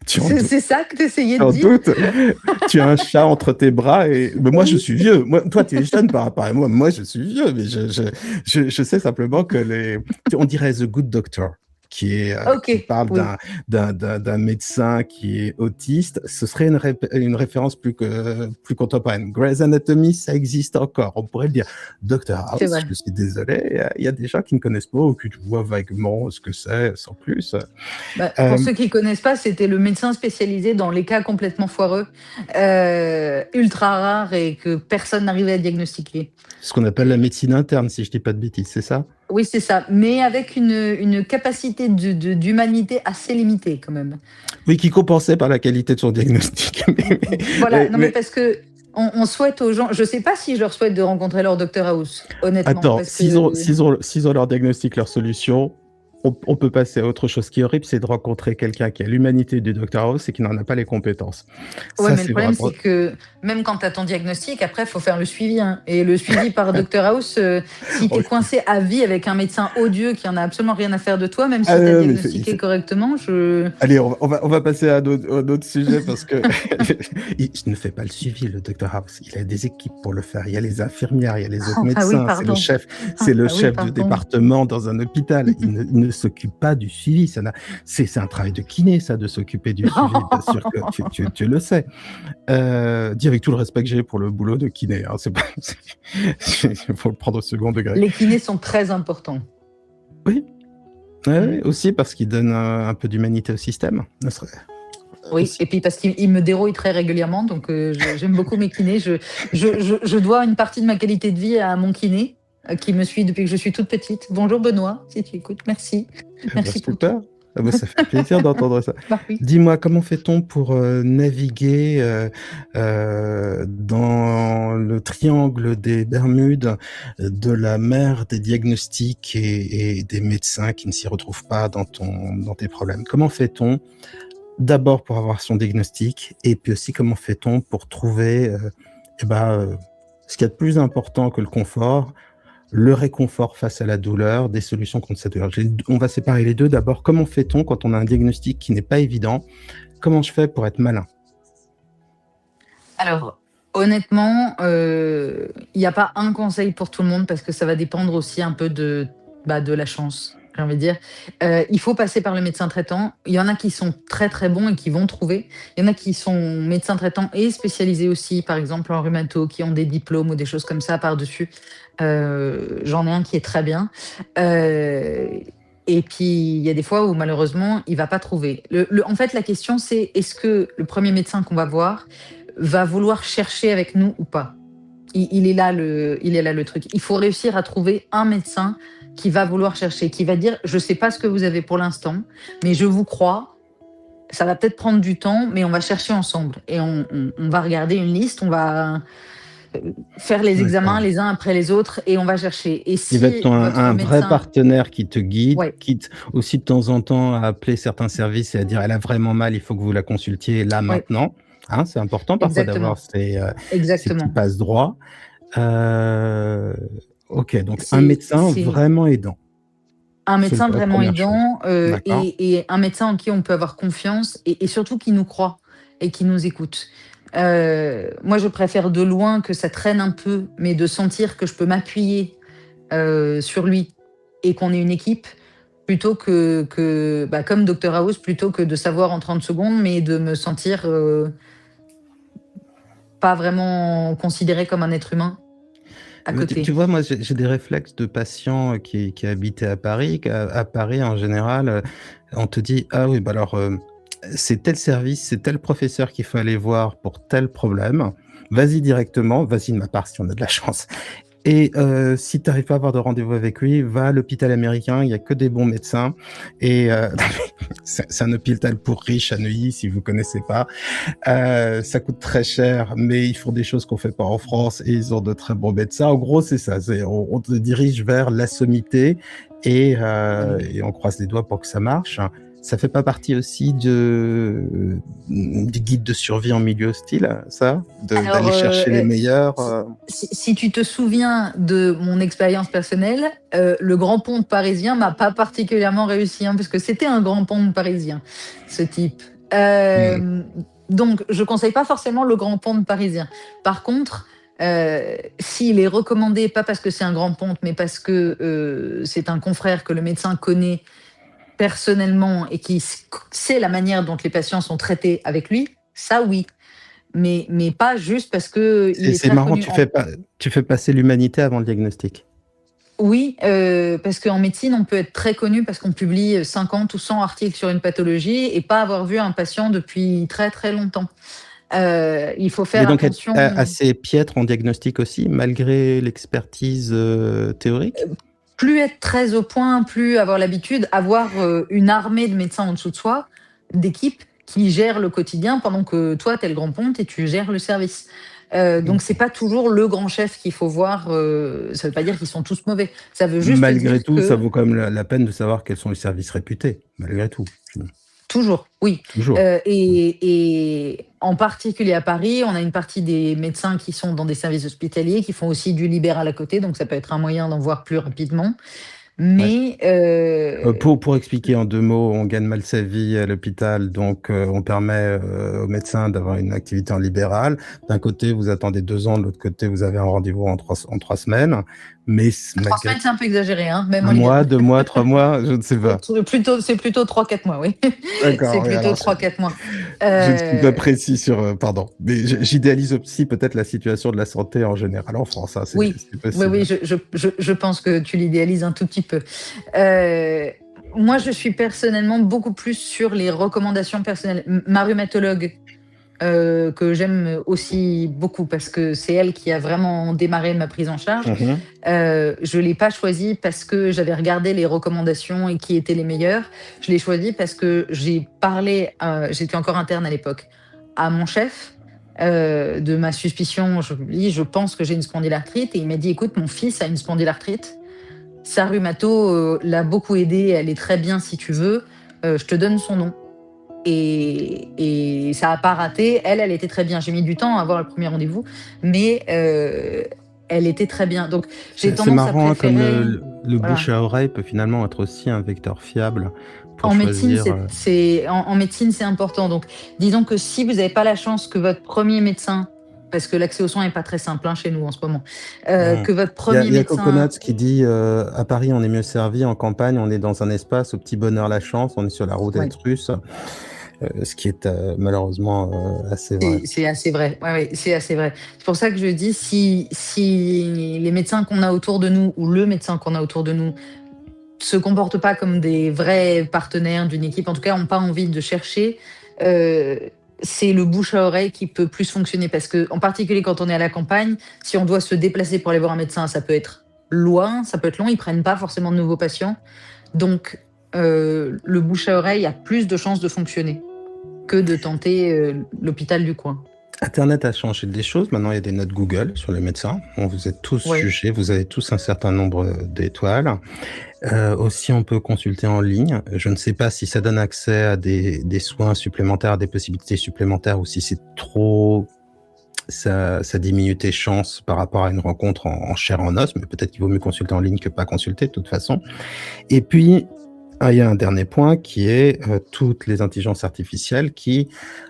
Tu en doutes? C'est ça que tu essayais de Sans dire? doute, tu as un chat entre tes bras et mais moi je Oui. suis vieux. Moi, toi tu es jeune par rapport à moi. Moi je suis vieux, mais je sais simplement que on dirait The Good Doctor qui OK, parle oui. d'un médecin qui est autiste. Ce serait une référence plus contemporaine. Grey's Anatomy, ça existe encore. On pourrait le dire. Doctor C'est House, vrai. je suis désolé, il y a des gens qui ne connaissent pas ou qui voient vaguement ce que c'est, sans plus. Bah, pour Euh, ceux qui connaissent pas, c'était le médecin spécialisé dans les cas complètement foireux, ultra rares et que personne n'arrivait à diagnostiquer. Ce qu'on appelle la médecine interne, si je dis pas de bêtises, c'est ça? Oui, c'est ça, mais avec une capacité d'humanité assez limitée quand même. Oui, qui compensait par la qualité de son diagnostic. Voilà, non mais Mais parce qu'on souhaite aux gens, je sais pas si je leur souhaite de rencontrer leur Docteur House, honnêtement, attends, parce que s'ils ont leur diagnostic, leur solution, on peut passer à autre chose. Ce qui est horrible, c'est de rencontrer quelqu'un qui a l'humanité du Dr House et qui n'en a pas les compétences. ouais, Ça, mais le c'est problème, vraiment... c'est que même quand tu as ton diagnostic, après, il faut faire le suivi, hein. Et le suivi par Dr House, si tu es coincé à vie avec un médecin odieux qui en a absolument rien à faire de toi, même Ah si tu as non, mais diagnostiqué correctement, je... allez, on va passer à un autre sujet parce que il ne fait pas le suivi, le Dr House. Il a des équipes pour le faire. Il y a les infirmières, il y a les autres Ah oui, médecins. pardon. C'est le Ah oui, chef de pardon. département dans un hôpital. Il ne s'occupe pas du suivi. C'est un travail de kiné, ça, de s'occuper du suivi. Bien sûr que tu le sais. Dis avec tout le respect que j'ai pour le boulot de kiné. Hein, c'est pas, il faut le prendre au second degré. Les kinés sont très importants. Oui, ouais, aussi parce qu'il donne un peu d'humanité au système. Oui, Aussi. et puis parce qu'il me dérouille très régulièrement, donc j'aime beaucoup mes kinés. Je dois une partie de ma qualité de vie à mon kiné, qui me suit depuis que je suis toute petite. Bonjour Benoît, si tu écoutes, merci. Merci pour tout. Super. Ah bah, ça fait plaisir d'entendre ça. Bah oui. Dis-moi, comment fait-on pour naviguer dans le triangle des Bermudes de la mer des diagnostics et des médecins qui ne s'y retrouvent pas dans tes problèmes? Comment fait-on d'abord pour avoir son diagnostic et puis aussi comment fait-on pour trouver ce qu'il y a de plus important que le confort, le réconfort face à la douleur, des solutions contre cette douleur. On va séparer les deux. D'abord, comment fait-on quand on a un diagnostic qui n'est pas évident? Comment je fais pour être malin? Alors, honnêtement, il n'y a pas un conseil pour tout le monde parce que ça va dépendre aussi un peu de la chance, j'ai envie de dire. Il faut passer par le médecin traitant. Il y en a qui sont très, très bons et qui vont trouver. Il y en a qui sont médecins traitants et spécialisés aussi, par exemple en rhumato, qui ont des diplômes ou des choses comme ça par-dessus. J'en ai un qui est très bien. Et puis, il y a des fois où malheureusement, il va pas trouver. En fait, la question, c'est est-ce que le premier médecin qu'on va voir va vouloir chercher avec nous ou pas? Il est là le truc. Il faut réussir à trouver un médecin qui va vouloir chercher, qui va dire je sais pas ce que vous avez pour l'instant, mais je vous crois. Ça va peut-être prendre du temps, mais on va chercher ensemble et on va regarder une liste, on va faire les examens D'accord. les uns après les autres et on va chercher. Et Il va être si votre un vrai médecin, partenaire qui te guide, ouais, quitte aussi de temps en temps à appeler certains services et à dire elle a vraiment mal, il faut que vous la consultiez là ouais, maintenant. Hein, c'est important parfois d'avoir Exactement, ces petits exactement. passe-droits. Heu, OK, donc un médecin C'est vraiment aidant. un C'est médecin la vraiment première chose. aidant, D'accord. et un médecin en qui on peut avoir confiance et surtout qui nous croit et qui nous écoute. Moi, je préfère de loin que ça traîne un peu, mais de sentir que je peux m'appuyer, sur lui et qu'on est une équipe, plutôt bah, comme Docteur House, plutôt que de savoir en 30 secondes, mais de me sentir, pas vraiment considérée comme un être humain à Mais tu côté. vois, moi, j'ai des réflexes de patients qui habitaient à Paris, qu'à Paris, en général, on te dit: «Ah oui, bah, alors, c'est tel service, c'est tel professeur qu'il faut aller voir pour tel problème. Vas-y directement, vas-y de ma part si on a de la chance et si tu arrives pas à avoir de rendez-vous avec lui, va à l'hôpital américain, il y a que des bons médecins et c'est un hôpital pour riches à Neuilly, si vous connaissez pas. Ça coûte très cher, mais ils font des choses qu'on fait pas en France et ils ont de très bons médecins. En gros, c'est ça, on te dirige vers la sommité et on croise les doigts pour que ça marche. Ça fait pas partie aussi du guide de survie en milieu hostile, ça? Alors, D'aller chercher les meilleurs, si tu te souviens de mon expérience personnelle, le grand pont parisien m'a pas particulièrement réussi, hein, parce que c'était un grand pont parisien, ce type. Mmh. Donc je conseille pas forcément le grand pont parisien. Par contre, s'il est recommandé, pas parce que c'est un grand pont, mais parce que, c'est un confrère que le médecin connaît personnellement et qui sait la manière dont les patients sont traités avec lui, ça oui. Mais pas juste parce qu'il est C'est très marrant, reconnu. tu fais passer l'humanité avant le diagnostic. Oui, parce qu'en médecine, on peut être très connu parce qu'on publie 50 ou 100 articles sur une pathologie et pas avoir vu un patient depuis très, très longtemps. Il faut Mais faire donc être attention. assez piètre en diagnostic aussi, malgré l'expertise, théorique? Plus être très au point, plus avoir l'habitude, avoir, une armée de médecins en dessous de soi, d'équipes qui gèrent le quotidien pendant que toi, tu es le grand ponte et tu gères le service. Donc c'est OK. pas toujours le grand chef qu'il faut voir, ça veut pas dire qu'ils sont tous mauvais. Ça veut juste Malgré dire tout, ça que vaut quand même la peine de savoir quels sont les services réputés, malgré tout. toujours, oui, Toujours. Mmh. et en particulier à Paris, on a une partie des médecins qui sont dans des services hospitaliers, qui font aussi du libéral à côté, donc ça peut être un moyen d'en voir plus rapidement. Ouais. Mais, Pour expliquer en 2 mots, on gagne mal sa vie à l'hôpital, donc on permet, aux médecins d'avoir une activité en libéral. D'un côté, vous attendez 2 ans, de l'autre côté, vous avez un rendez-vous en 3 semaines, mais 3 malgré semaines, c'est un peu exagéré, hein, même 1 en mois, libéral. 2 mois, 3 mois, je ne sais pas. C'est plutôt 3-4 mois, oui. C'est D'accord, oui, plutôt alors 3-4 mois. je ne suis pas Heu, précis sur, pardon, mais j'idéalise aussi peut-être la situation de la santé en général en France, hein, oui, c'est oui, oui, possible. je pense que tu l'idéalises un tout petit peu. Heu, Moi, je suis personnellement beaucoup plus sur les recommandations personnelles. Ma rhumatologue, que j'aime aussi beaucoup parce que c'est elle qui a vraiment démarré ma prise en charge. Mmh mh. Je l'ai pas choisie parce que j'avais regardé les recommandations et qui étaient les meilleures. Je l'ai choisie parce que j'ai parlé, j'étais encore interne à l'époque, à mon chef, de ma suspicion. Je lui ai dit: «Je pense que j'ai une spondylarthrite» et il m'a dit: «Écoute, mon fils a une spondylarthrite. Sa rhumato, l'a beaucoup aidé, elle est très bien si tu veux, je te donne son nom». Et ça a pas raté. Elle était très bien. J'ai mis du temps à avoir le premier rendez-vous, mais elle était très bien. Donc j'ai C'est tendance à marrant, hein, comme préférer, le voilà. bouche à oreille peut finalement être aussi un vecteur fiable pour En médecine, choisir, en médecine, c'est important. Donc disons que si vous n'avez pas la chance que votre premier médecin, parce que l'accès aux soins est pas très simple, hein, chez nous en ce moment, mmh. que votre Il y a premier Coconuts médecin. qui dit, «À Paris, on est mieux servi, en campagne, on est dans un espace au petit bonheur la chance, on est sur la route Ouais. russe», ce qui est, malheureusement, assez vrai. C'est assez vrai. Ouais, ouais, c'est assez vrai. C'est pour ça que je dis si les médecins qu'on a autour de nous ou le médecin qu'on a autour de nous se comportent pas comme des vrais partenaires d'une équipe, en tout cas, ont pas envie de chercher, heu, c'est le bouche à oreille qui peut plus fonctionner parce que, en particulier quand on est à la campagne, si on doit se déplacer pour aller voir un médecin, ça peut être loin, ça peut être long, ils prennent pas forcément de nouveaux patients. Donc, le bouche à oreille a plus de chances de fonctionner que de tenter, l'hôpital du coin. Internet a changé des choses. Maintenant, il y a des notes Google sur les médecins. Bon, vous êtes tous Oui. jugés, vous avez tous un certain nombre d'étoiles. Aussi, on peut consulter en ligne. Je ne sais pas si ça donne accès à des soins supplémentaires, à des possibilités supplémentaires, ou si c'est trop, ça diminue tes chances par rapport à une rencontre en chair en os, mais peut-être qu'il vaut mieux consulter en ligne que pas consulter de toute façon. Et puis, il y a un dernier point qui est toutes les intelligences artificielles qui,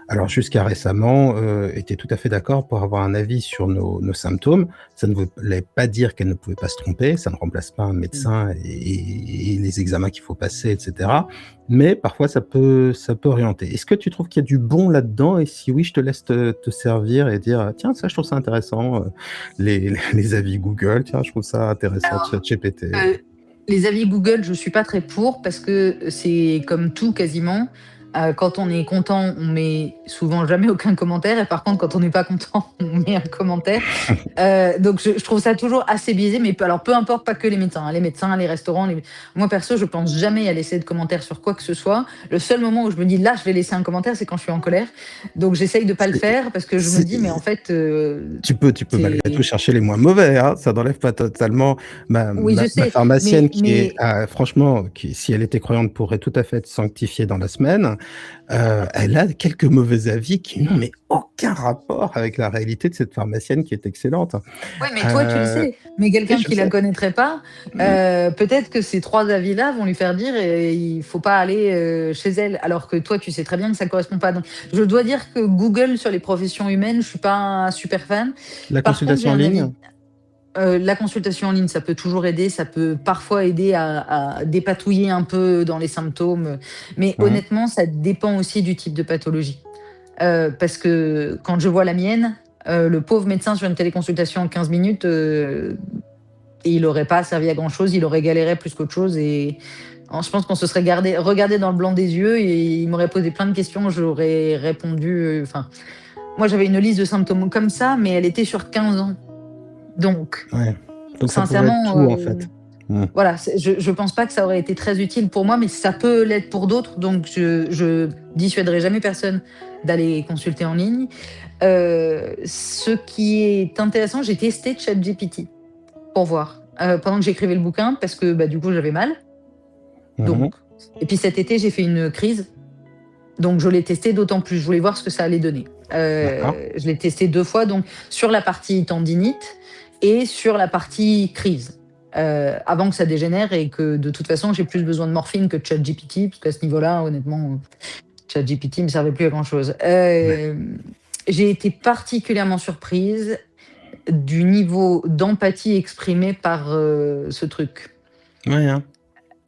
alors jusqu'à récemment, étaient tout à fait d'accord pour avoir un avis sur nos symptômes. Ça ne voulait pas dire qu'elles ne pouvaient pas se tromper, ça ne remplace pas un médecin et les examens qu'il faut passer, etc. Mais parfois, ça peut orienter. Est-ce que tu trouves qu'il y a du bon là-dedans? Et si oui, je te laisse te servir et dire, tiens, ça, je trouve ça intéressant, les avis Google, tiens, je trouve ça intéressant, Alors, ChatGPT. les avis Google, je suis pas très pour parce que c'est comme tout quasiment. Quand on est content, on met souvent jamais aucun commentaire et par contre, quand on n'est pas content, on met un commentaire. Donc je trouve ça toujours assez biaisé, mais alors peu importe, pas que les médecins, hein, les médecins, les restaurants. Moi perso, je pense jamais à laisser de commentaires sur quoi que ce soit. Le seul moment où je me dis là, je vais laisser un commentaire, c'est quand je suis en colère. Donc j'essaye de pas le faire parce que je me dis, mais en fait, Tu peux malgré tout chercher les moins mauvais, hein. Ça n'enlève pas totalement oui, je ma sais, pharmacienne qui est, mais franchement, si elle était croyante, pourrait tout à fait être sanctifiée dans la semaine. Elle a quelques mauvais avis qui n'ont mais aucun rapport avec la réalité de cette pharmacienne qui est excellente. ouais, mais toi, tu le sais. Mais Oui, quelqu'un je qui la sais. connaîtrait pas, Mmh. peut-être que ces 3 avis-là vont lui faire dire, il faut pas aller, chez elle. Alors que toi, tu sais très bien que ça correspond pas. Donc, je dois dire que Google sur les professions humaines, je suis pas un super fan. La Par contre, j'ai consultation en un ligne? avis. La consultation en ligne, ça peut toujours aider. Ça peut parfois aider à dépatouiller un peu dans les symptômes. Mais Mmh. honnêtement, ça dépend aussi du type de pathologie. Parce que quand je vois la mienne, le pauvre médecin sur une téléconsultation en 15 minutes, il aurait pas servi à grand chose, il aurait galéré plus qu'autre chose et je pense qu'on se serait regardé dans le blanc des yeux et il m'aurait posé plein de questions, j'aurais répondu, enfin, moi j'avais une liste de symptômes comme ça, mais elle était sur 15 ans. Donc, Ouais. Donc ça pourrait être sincèrement, tout, en fait. Mmh. voilà, je pense pas que ça aurait été très utile pour moi, mais ça peut l'être pour d'autres, donc je dissuaderai jamais personne d'aller consulter en ligne. Ce qui est intéressant, j'ai testé ChatGPT pour voir, pendant que j'écrivais le bouquin parce que, bah, du coup, j'avais mal, Mmh. donc et puis cet été, j'ai fait une crise, donc je l'ai testé d'autant plus. Je voulais voir ce que ça allait donner. D'accord. Je l'ai testé 2 fois, donc sur la partie tendinite et sur la partie crise, avant que ça dégénère et que de toute façon, j'ai plus besoin de morphine que de ChatGPT parce qu'à ce niveau-là, honnêtement, ChatGPT me servait plus à grand chose. Ouais. J'ai été particulièrement surprise du niveau d'empathie exprimé par ce truc. Ouais, hein.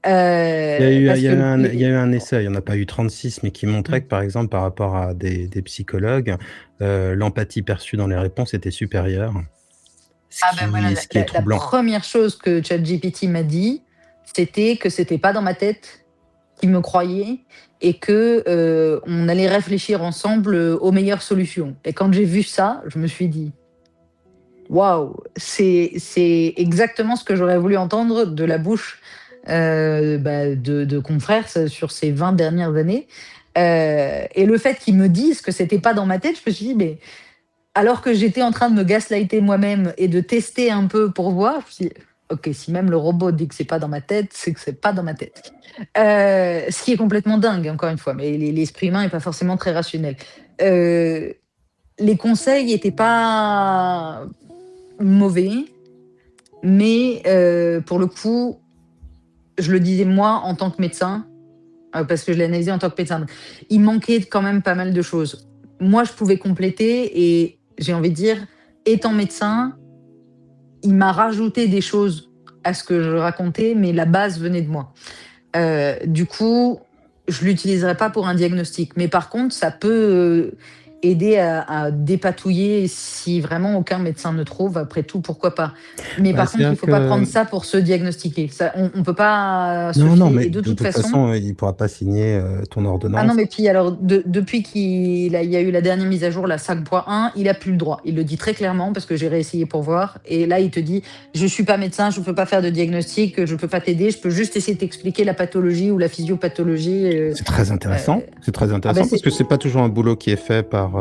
Il Parce y a que eu il y a eu un essai, il y en a pas eu 36, mais qui montrait mmh. que, par exemple, par rapport à des psychologues, l'empathie perçue dans les réponses était supérieure, Ah ben voilà, ce qui est la troublant. première chose que ChatGPT m'a dit, c'était que c'était pas dans ma tête, qu'il me croyait et que, on allait réfléchir ensemble, aux meilleures solutions et quand j'ai vu ça, je me suis dit: «Waouh, c'est exactement ce que j'aurais voulu entendre de la bouche, bah, de confrères sur ces 20 dernières années», et le fait qu'ils me disent que c'était pas dans ma tête, je me suis dit: «Mais» alors que j'étais en train de me gaslighter moi-même et de tester un peu pour voir, je me suis dit: «OK, si même le robot dit que c'est pas dans ma tête, c'est que c'est pas dans ma tête». Ce qui est complètement dingue, encore une fois, mais l'esprit humain est pas forcément très rationnel. Heu, les conseils étaient pas mauvais, mais pour le coup, je le disais moi en tant que médecin, parce que je l'ai analysé en tant que médecin. Il manquait quand même pas mal de choses. Moi, je pouvais compléter et j'ai envie de dire, étant médecin, il m'a rajouté des choses à ce que je racontais, mais la base venait de moi. Du coup, je l'utiliserai pas pour un diagnostic, mais par contre, ça peut aider à dépatouiller si vraiment aucun médecin ne trouve. Après tout, pourquoi pas. Mais Bah, par contre, il c'est-à-dire faut pas prendre que ça pour se diagnostiquer. Ça, on peut pas se non, non, mais fier. Et de de toute toute façon, façon, il pourra pas signer, ton ah non, ordonnance. mais puis alors, depuis il y a eu la dernière mise à jour, la 5.1, il a plus le droit. Il le dit très clairement parce que j'ai réessayé pour voir. Et là, il te dit, je suis pas médecin, je peux pas faire de diagnostic, je peux pas t'aider, je peux juste essayer de t'expliquer la pathologie ou la physiopathologie. C'est très Euh, intéressant. C'est très ah ben intéressant parce c'est, que c'est pas toujours un boulot qui est fait par,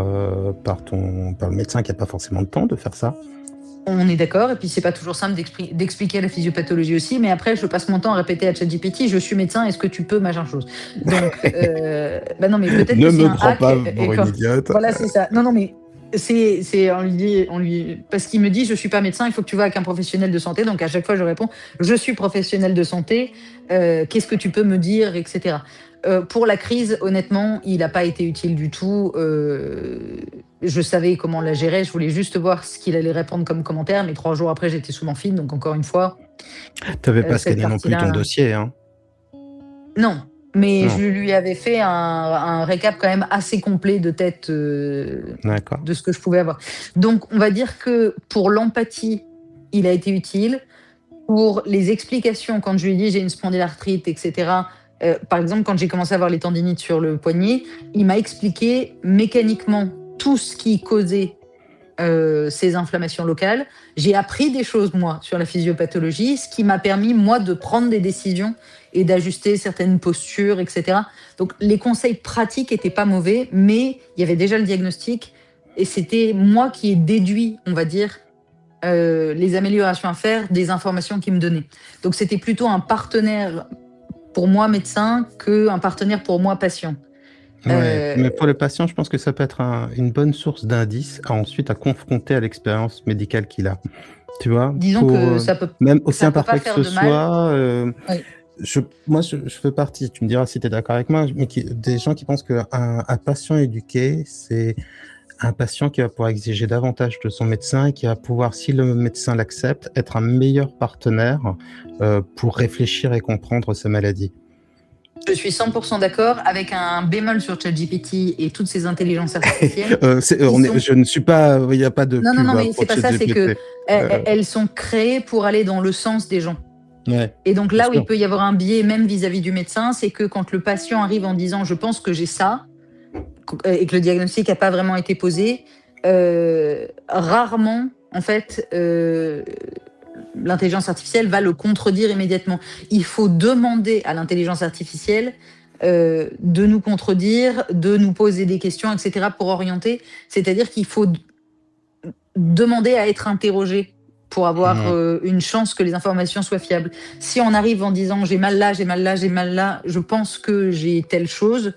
par le médecin qui n'a pas forcément le temps de faire ça. On est d'accord, et puis c'est pas toujours simple d'expliquer la physiopathologie aussi, mais après je passe mon temps à répéter à ChatGPT, je suis médecin, est-ce que tu peux machin chose. Donc, bah non, mais peut-être Ne que c'est me un prends hack. pas pour une idiote. Voilà, c'est ça. Non, non, mais parce qu'il me dit, je suis pas médecin, il faut que tu vas avec un professionnel de santé. Donc à chaque fois, je réponds, je suis professionnel de santé. Qu'est-ce que tu peux me dire, etc. Pour la crise, honnêtement, il n'a pas été utile du tout. Je savais comment la gérer. Je voulais juste voir ce qu'il allait répondre comme commentaire. Mais 3 jours après, j'étais sous morphine. Donc encore une fois, Tu n'avais pas cette scanné non plus ton partie-là, dossier, hein? non. Mais Non, je lui avais fait un récap quand même assez complet de tête d'accord. de ce que je pouvais avoir. Donc, on va dire que pour l'empathie, il a été utile. Pour les explications, quand je lui ai dit j'ai une spondylarthrite, etc., par exemple, quand j'ai commencé à avoir les tendinites sur le poignet, il m'a expliqué mécaniquement tout ce qui causait ces inflammations locales. J'ai appris des choses, moi, sur la physiopathologie, ce qui m'a permis, moi, de prendre des décisions et d'ajuster certaines postures, etc. Donc, les conseils pratiques n'étaient pas mauvais, mais il y avait déjà le diagnostic et c'était moi qui ai déduit, on va dire, les améliorations à faire des informations qu'il me donnait. Donc, c'était plutôt un partenaire pour moi, médecin, qu'un partenaire pour moi, patient. Ouais, mais pour le patient, je pense que ça peut être une bonne source d'indices ensuite à confronter à l'expérience médicale qu'il a. Tu vois, Disons que ça peut, même aussi ça peut pas imparfait que faire ce de mal. soit, Oui. moi, je fais partie, tu me diras si tu es d'accord avec moi, mais des gens qui pensent qu'un patient éduqué, c'est un patient qui va pouvoir exiger davantage de son médecin et qui va pouvoir, si le médecin l'accepte, être un meilleur partenaire pour réfléchir et comprendre sa maladie. Je suis 100% d'accord, avec un bémol sur ChatGPT et toutes ces intelligences artificielles. Je ne suis pas, il n'y a pas de Non, non, pub non, mais pour c'est pas ça, c'est que ChatGPT. elles sont créées pour aller dans le sens des gens. Ouais, Et donc bien là où il sûr. peut y avoir un biais, même vis-à-vis du médecin, c'est que quand le patient arrive en disant je pense que j'ai ça, et que le diagnostic n'a pas vraiment été posé, rarement, en fait, l'intelligence artificielle va le contredire immédiatement. Il faut demander à l'intelligence artificielle de nous contredire, de nous poser des questions, etc., pour orienter. C'est-à-dire qu'il faut demander à être interrogé pour avoir une chance que les informations soient fiables. Si on arrive en disant j'ai mal là, j'ai mal là, j'ai mal là, je pense que j'ai telle chose,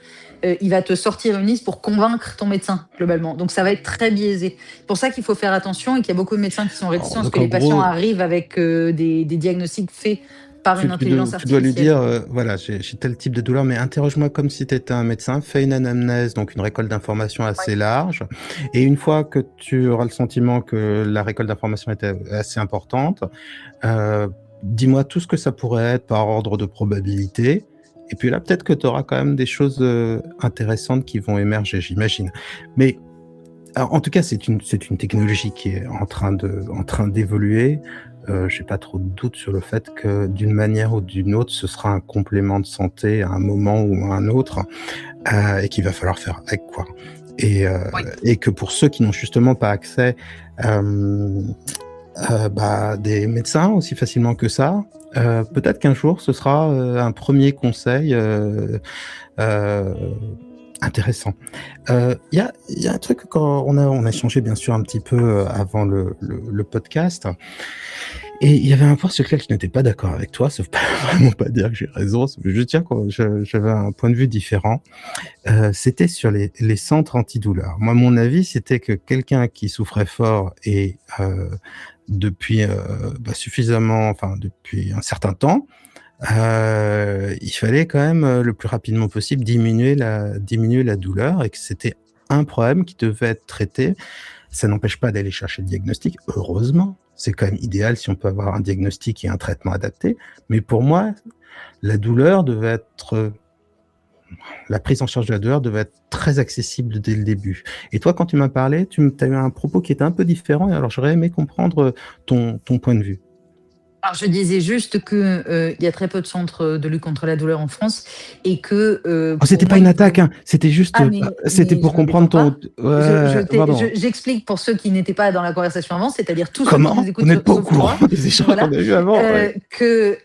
il va te sortir une liste pour convaincre ton médecin, globalement. Donc ça va être très biaisé. C'est pour ça qu'il faut faire attention et qu'il y a beaucoup de médecins qui sont réticents à ce Donc que en les patients gros, arrivent avec des diagnostics faits par une intelligence tu dois lui artificielle. dire, voilà, j'ai tel type de douleur, mais interroge-moi comme si tu étais un médecin, fais une anamnèse, donc une récolte d'informations assez large, et une fois que tu auras le sentiment que la récolte d'informations était assez importante, dis-moi tout ce que ça pourrait être par ordre de probabilité, et puis là, peut-être que tu auras quand même des choses intéressantes qui vont émerger, j'imagine. Mais alors, en tout cas, c'est une technologie qui est en train d'évoluer. J'ai pas trop de doute sur le fait que d'une manière ou d'une autre, ce sera un complément de santé à un moment ou à un autre, et qu'il va falloir faire avec, quoi. Et, Oui. et que pour ceux qui n'ont justement pas accès des médecins aussi facilement que ça, peut-être qu'un jour ce sera un premier conseil intéressant. Il y a un truc, quand on a échangé bien sûr un petit peu avant le podcast, et il y avait un point sur lequel je n'étais pas d'accord avec toi, ça veut pas, vraiment pas dire que j'ai raison, ça veut juste dire que j'avais un point de vue différent. C'était sur les centres antidouleurs. Moi, mon avis, c'était que quelqu'un qui souffrait fort et depuis suffisamment, enfin depuis un certain temps, il fallait quand même le plus rapidement possible diminuer la douleur, et que c'était un problème qui devait être traité. Ça n'empêche pas d'aller chercher le diagnostic, heureusement. C'est quand même idéal si on peut avoir un diagnostic et un traitement adapté. Mais pour moi, la douleur devait être la prise en charge de la douleur devait être très accessible dès le début. Et toi, quand tu m'as parlé, tu as eu un propos qui était un peu différent, et alors j'aurais aimé comprendre ton point de vue. Alors, je disais juste que il y a très peu de centres de lutte contre la douleur en France et que Oh, pour c'était pas moi, une il attaque, faut. hein. C'était juste, Ah, c'était mais pour je me défends comprendre ton. pas. Ouais, pardon. J'explique pour ceux qui n'étaient pas dans la conversation avant, c'est-à-dire tous ceux qui nous Comment? Vous écoutent, n'êtes pas au sauf moi, courant des échanges qu'on voilà, a eus avant? Ouais. que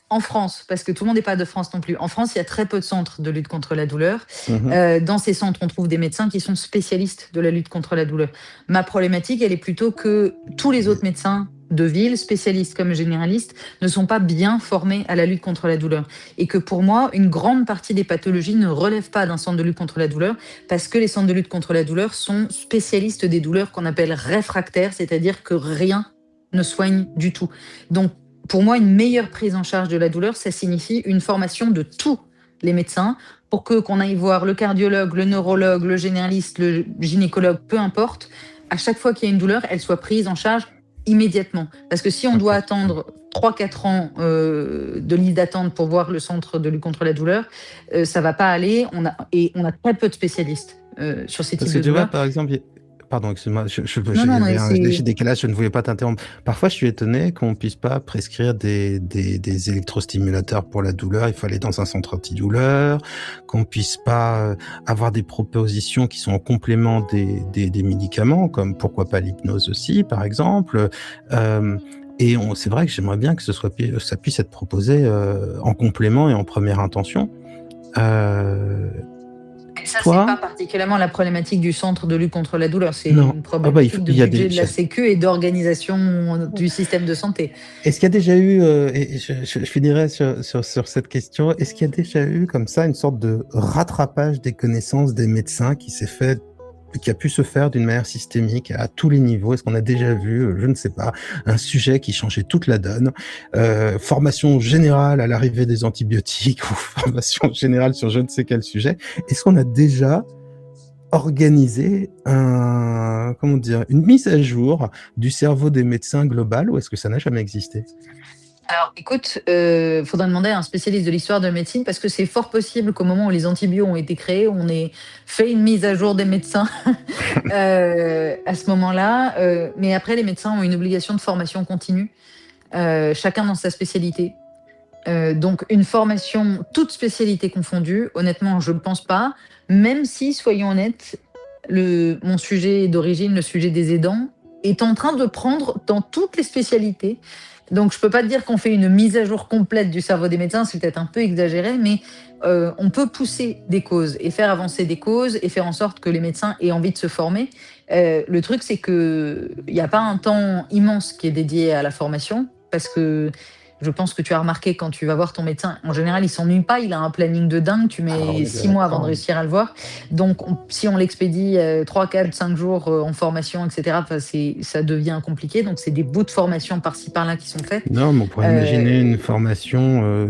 en France, parce que tout le monde n'est pas de France non plus, en France, il y a très peu de centres de lutte contre la douleur. Mhm. Dans ces centres, on trouve des médecins qui sont spécialistes de la lutte contre la douleur. Ma problématique, elle est plutôt que tous les autres médecins de ville, spécialistes comme généralistes, ne sont pas bien formés à la lutte contre la douleur. Et que pour moi, une grande partie des pathologies ne relèvent pas d'un centre de lutte contre la douleur, parce que les centres de lutte contre la douleur sont spécialistes des douleurs qu'on appelle réfractaires, c'est-à-dire que rien ne soigne du tout. Donc, pour moi, une meilleure prise en charge de la douleur, ça signifie une formation de tous les médecins pour que qu'on aille voir le cardiologue, le neurologue, le généraliste, le gynécologue, peu importe. À chaque fois qu'il y a une douleur, elle soit prise en charge immédiatement. Parce que si on doit Ok. attendre 3-4 ans de liste d'attente pour voir le centre de lutte contre la douleur, ça va pas aller. On a très peu de spécialistes sur ces Parce types que de tu vois, douleurs. par exemple, pardon, excuse-moi, Non, il y non, avait mais un léger c'est. décalage, je ne voulais pas t'interrompre. Parfois, je suis étonné qu'on ne puisse pas prescrire des électrostimulateurs pour la douleur. Il faut aller dans un centre antidouleur, qu'on puisse pas avoir des propositions qui sont en complément des médicaments, comme pourquoi pas l'hypnose aussi, par exemple. Et c'est vrai que j'aimerais bien que ça puisse être proposé en complément et en première intention. Euh, Et ça, c'est pas toi? particulièrement la problématique du centre de lutte contre la douleur. C'est Non. une Ah bah, problématique de il y a budget des. de la Sécu et d'organisation du système de santé. Est-ce qu'il y a déjà eu, et je finirai sur cette question, est-ce qu'il y a déjà eu comme ça une sorte de rattrapage des connaissances des médecins qui a pu se faire d'une manière systémique à tous les niveaux? Est-ce qu'on a déjà vu, je ne sais pas, un sujet qui changeait toute la donne, formation générale à l'arrivée des antibiotiques ou formation générale sur je ne sais quel sujet? Est-ce qu'on a déjà organisé une mise à jour du cerveau des médecins global, ou est-ce que ça n'a jamais existé? Alors, écoute, faudrait demander à un spécialiste de l'histoire de la médecine parce que c'est fort possible qu'au moment où les antibiotiques ont été créés, on ait fait une mise à jour des médecins à ce moment-là. Mais après, les médecins ont une obligation de formation continue, chacun dans sa spécialité. Donc, une formation, toute spécialité confondue, honnêtement, je ne pense pas. Même si, soyons honnêtes, mon sujet d'origine, le sujet des aidants, est en train de prendre dans toutes les spécialités. Donc, je ne peux pas te dire qu'on fait une mise à jour complète du cerveau des médecins, c'est peut-être un peu exagéré, mais on peut pousser des causes et faire avancer des causes et faire en sorte que les médecins aient envie de se former. Le truc, c'est qu'il n'y a pas un temps immense qui est dédié à la formation, parce que je pense que tu as remarqué quand tu vas voir ton médecin, en général, il s'ennuie pas, il a un planning de dingue, tu Ah, on mets est bien 6 mois avant de d'accord. réussir à le voir. Donc, si on l'expédie 3, 4, 5 jours en formation, etc., ça devient compliqué. Donc, c'est des bouts de formation par-ci, par-là qui sont faits. Non, mais on pourrait imaginer une formation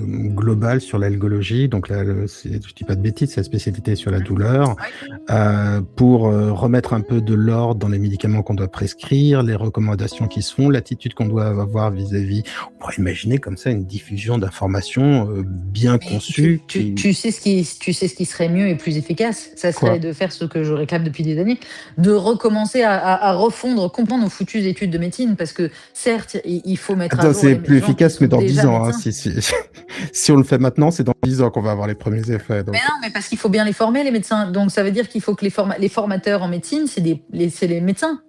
globale sur l'algologie, donc là, je dis pas de bêtises, c'est la spécialité sur la douleur, pour remettre un peu de l'ordre dans les médicaments qu'on doit prescrire, les recommandations qui se font, l'attitude qu'on doit avoir vis-à-vis. On pourrait imaginer comme ça une diffusion d'informations bien conçue. Tu sais ce qui serait mieux et plus efficace, ça serait Quoi? de faire ce que je réclame depuis des années, de recommencer à refondre complètement nos foutues études de médecine, parce que certes, il faut mettre à Attends, jour c'est les plus gens qui efficace, mais sont dans 10 déjà ans. Hein, médecins. si on le fait maintenant, c'est dans 10 ans qu'on va avoir les premiers effets. Donc. Mais non, mais parce qu'il faut bien les former, les médecins. Donc ça veut dire qu'il faut que les formateurs en médecine, c'est les médecins.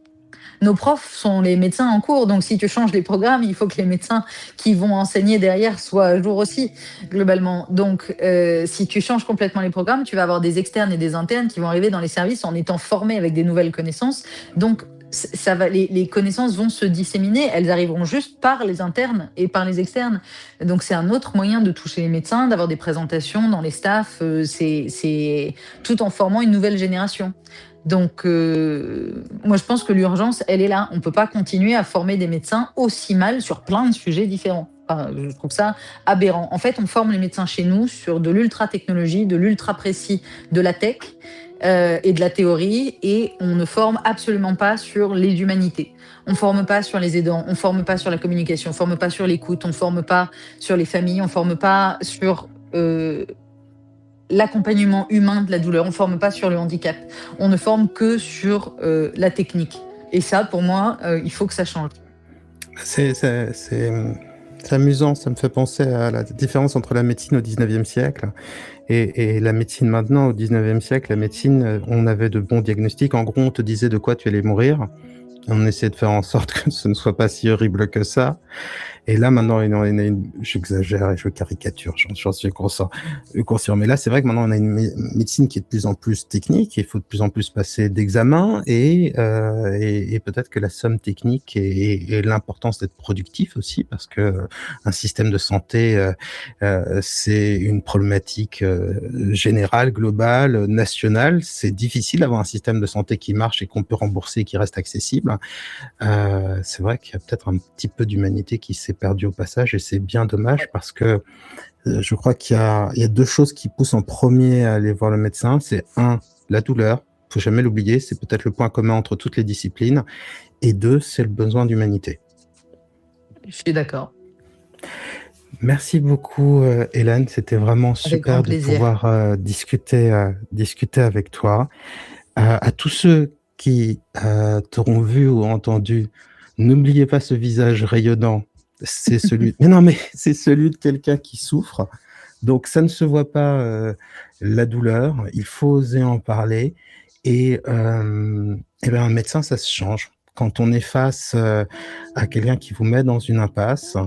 Nos profs sont les médecins en cours, donc si tu changes les programmes, il faut que les médecins qui vont enseigner derrière soient à jour aussi, globalement. Donc, si tu changes complètement les programmes, tu vas avoir des externes et des internes qui vont arriver dans les services en étant formés avec des nouvelles connaissances. Donc, les connaissances vont se disséminer, elles arriveront juste par les internes et par les externes. Donc, c'est un autre moyen de toucher les médecins, d'avoir des présentations dans les staffs, c'est tout en formant une nouvelle génération. Donc, moi, je pense que l'urgence, elle est là. On ne peut pas continuer à former des médecins aussi mal sur plein de sujets différents. Enfin, je trouve ça aberrant. En fait, on forme les médecins chez nous sur de l'ultra-technologie, de l'ultra-précis, de la tech et de la théorie, et on ne forme absolument pas sur les humanités. On ne forme pas sur les aidants, on ne forme pas sur la communication, on ne forme pas sur l'écoute, on ne forme pas sur les familles, on ne forme pas sur l'accompagnement humain de la douleur. On ne forme pas sur le handicap. On ne forme que sur la technique. Et ça, pour moi, il faut que ça change. C'est amusant, ça me fait penser à la différence entre la médecine au 19e siècle et la médecine maintenant. Au 19e siècle, la médecine, on avait de bons diagnostics. En gros, on te disait de quoi tu allais mourir. On essayait de faire en sorte que ce ne soit pas si horrible que ça. Et là, maintenant, j'exagère et je caricature, j'en suis conscient. Mais là, c'est vrai que maintenant, on a une médecine qui est de plus en plus technique. Il faut de plus en plus passer d'examens et peut-être que la somme technique et l'importance d'être productif aussi, parce que un système de santé, c'est une problématique générale, globale, nationale. C'est difficile d'avoir un système de santé qui marche et qu'on peut rembourser et qui reste accessible. C'est vrai qu'il y a peut-être un petit peu d'humanité qui s'est perdue au passage et c'est bien dommage parce que je crois qu'il y a deux choses qui poussent en premier à aller voir le médecin. C'est un, la douleur, faut jamais l'oublier, c'est peut-être le point commun entre toutes les disciplines. Et deux, c'est le besoin d'humanité. Je suis d'accord. Merci beaucoup, Hélène. C'était vraiment Avec grand super de plaisir. pouvoir discuter avec toi. À tous ceux qui t'auront vu ou entendu, n'oubliez pas ce visage rayonnant. C'est celui. Mais non, mais c'est celui de quelqu'un qui souffre. Donc ça ne se voit pas la douleur. Il faut oser en parler. Et ben un médecin, ça se change. Quand on est face à quelqu'un qui vous met dans une impasse,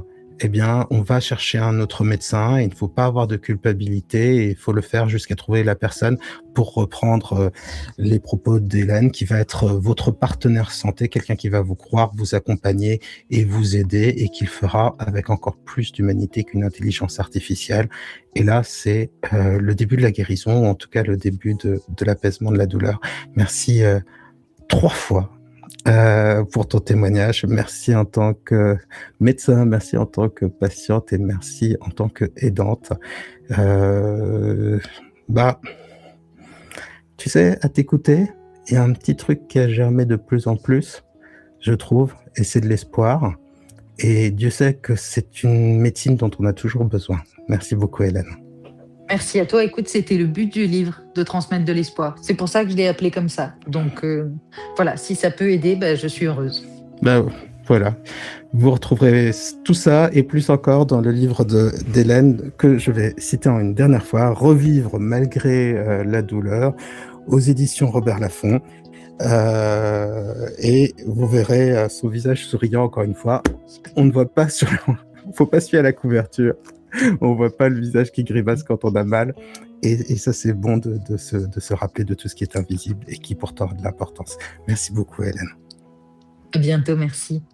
eh bien, on va chercher un autre médecin et il ne faut pas avoir de culpabilité et il faut le faire jusqu'à trouver la personne, pour reprendre les propos d'Hélène, qui va être votre partenaire santé, quelqu'un qui va vous croire, vous accompagner et vous aider et qui le fera avec encore plus d'humanité qu'une intelligence artificielle. Et là, c'est le début de la guérison, ou en tout cas le début de l'apaisement de la douleur. Merci 3 fois pour ton témoignage. Merci en tant que médecin, merci en tant que patiente et merci en tant que aidante. Bah, tu sais, à t'écouter, il y a un petit truc qui a germé de plus en plus, je trouve, et c'est de l'espoir. Et Dieu sait que c'est une médecine dont on a toujours besoin. Merci beaucoup, Hélène. Merci à toi. Écoute, c'était le but du livre, de transmettre de l'espoir. C'est pour ça que je l'ai appelé comme ça. Donc voilà, si ça peut aider, je suis heureuse. Ben voilà. Vous retrouverez tout ça et plus encore dans le livre d'Hélène que je vais citer une dernière fois, Revivre malgré la douleur, aux éditions Robert Laffont. Et vous verrez son visage souriant encore une fois. On ne voit pas faut pas se fier à la couverture. On voit pas le visage qui grimace quand on a mal. Et ça, c'est bon de se rappeler de tout ce qui est invisible et qui pourtant a de l'importance. Merci beaucoup, Hélène. À bientôt, merci.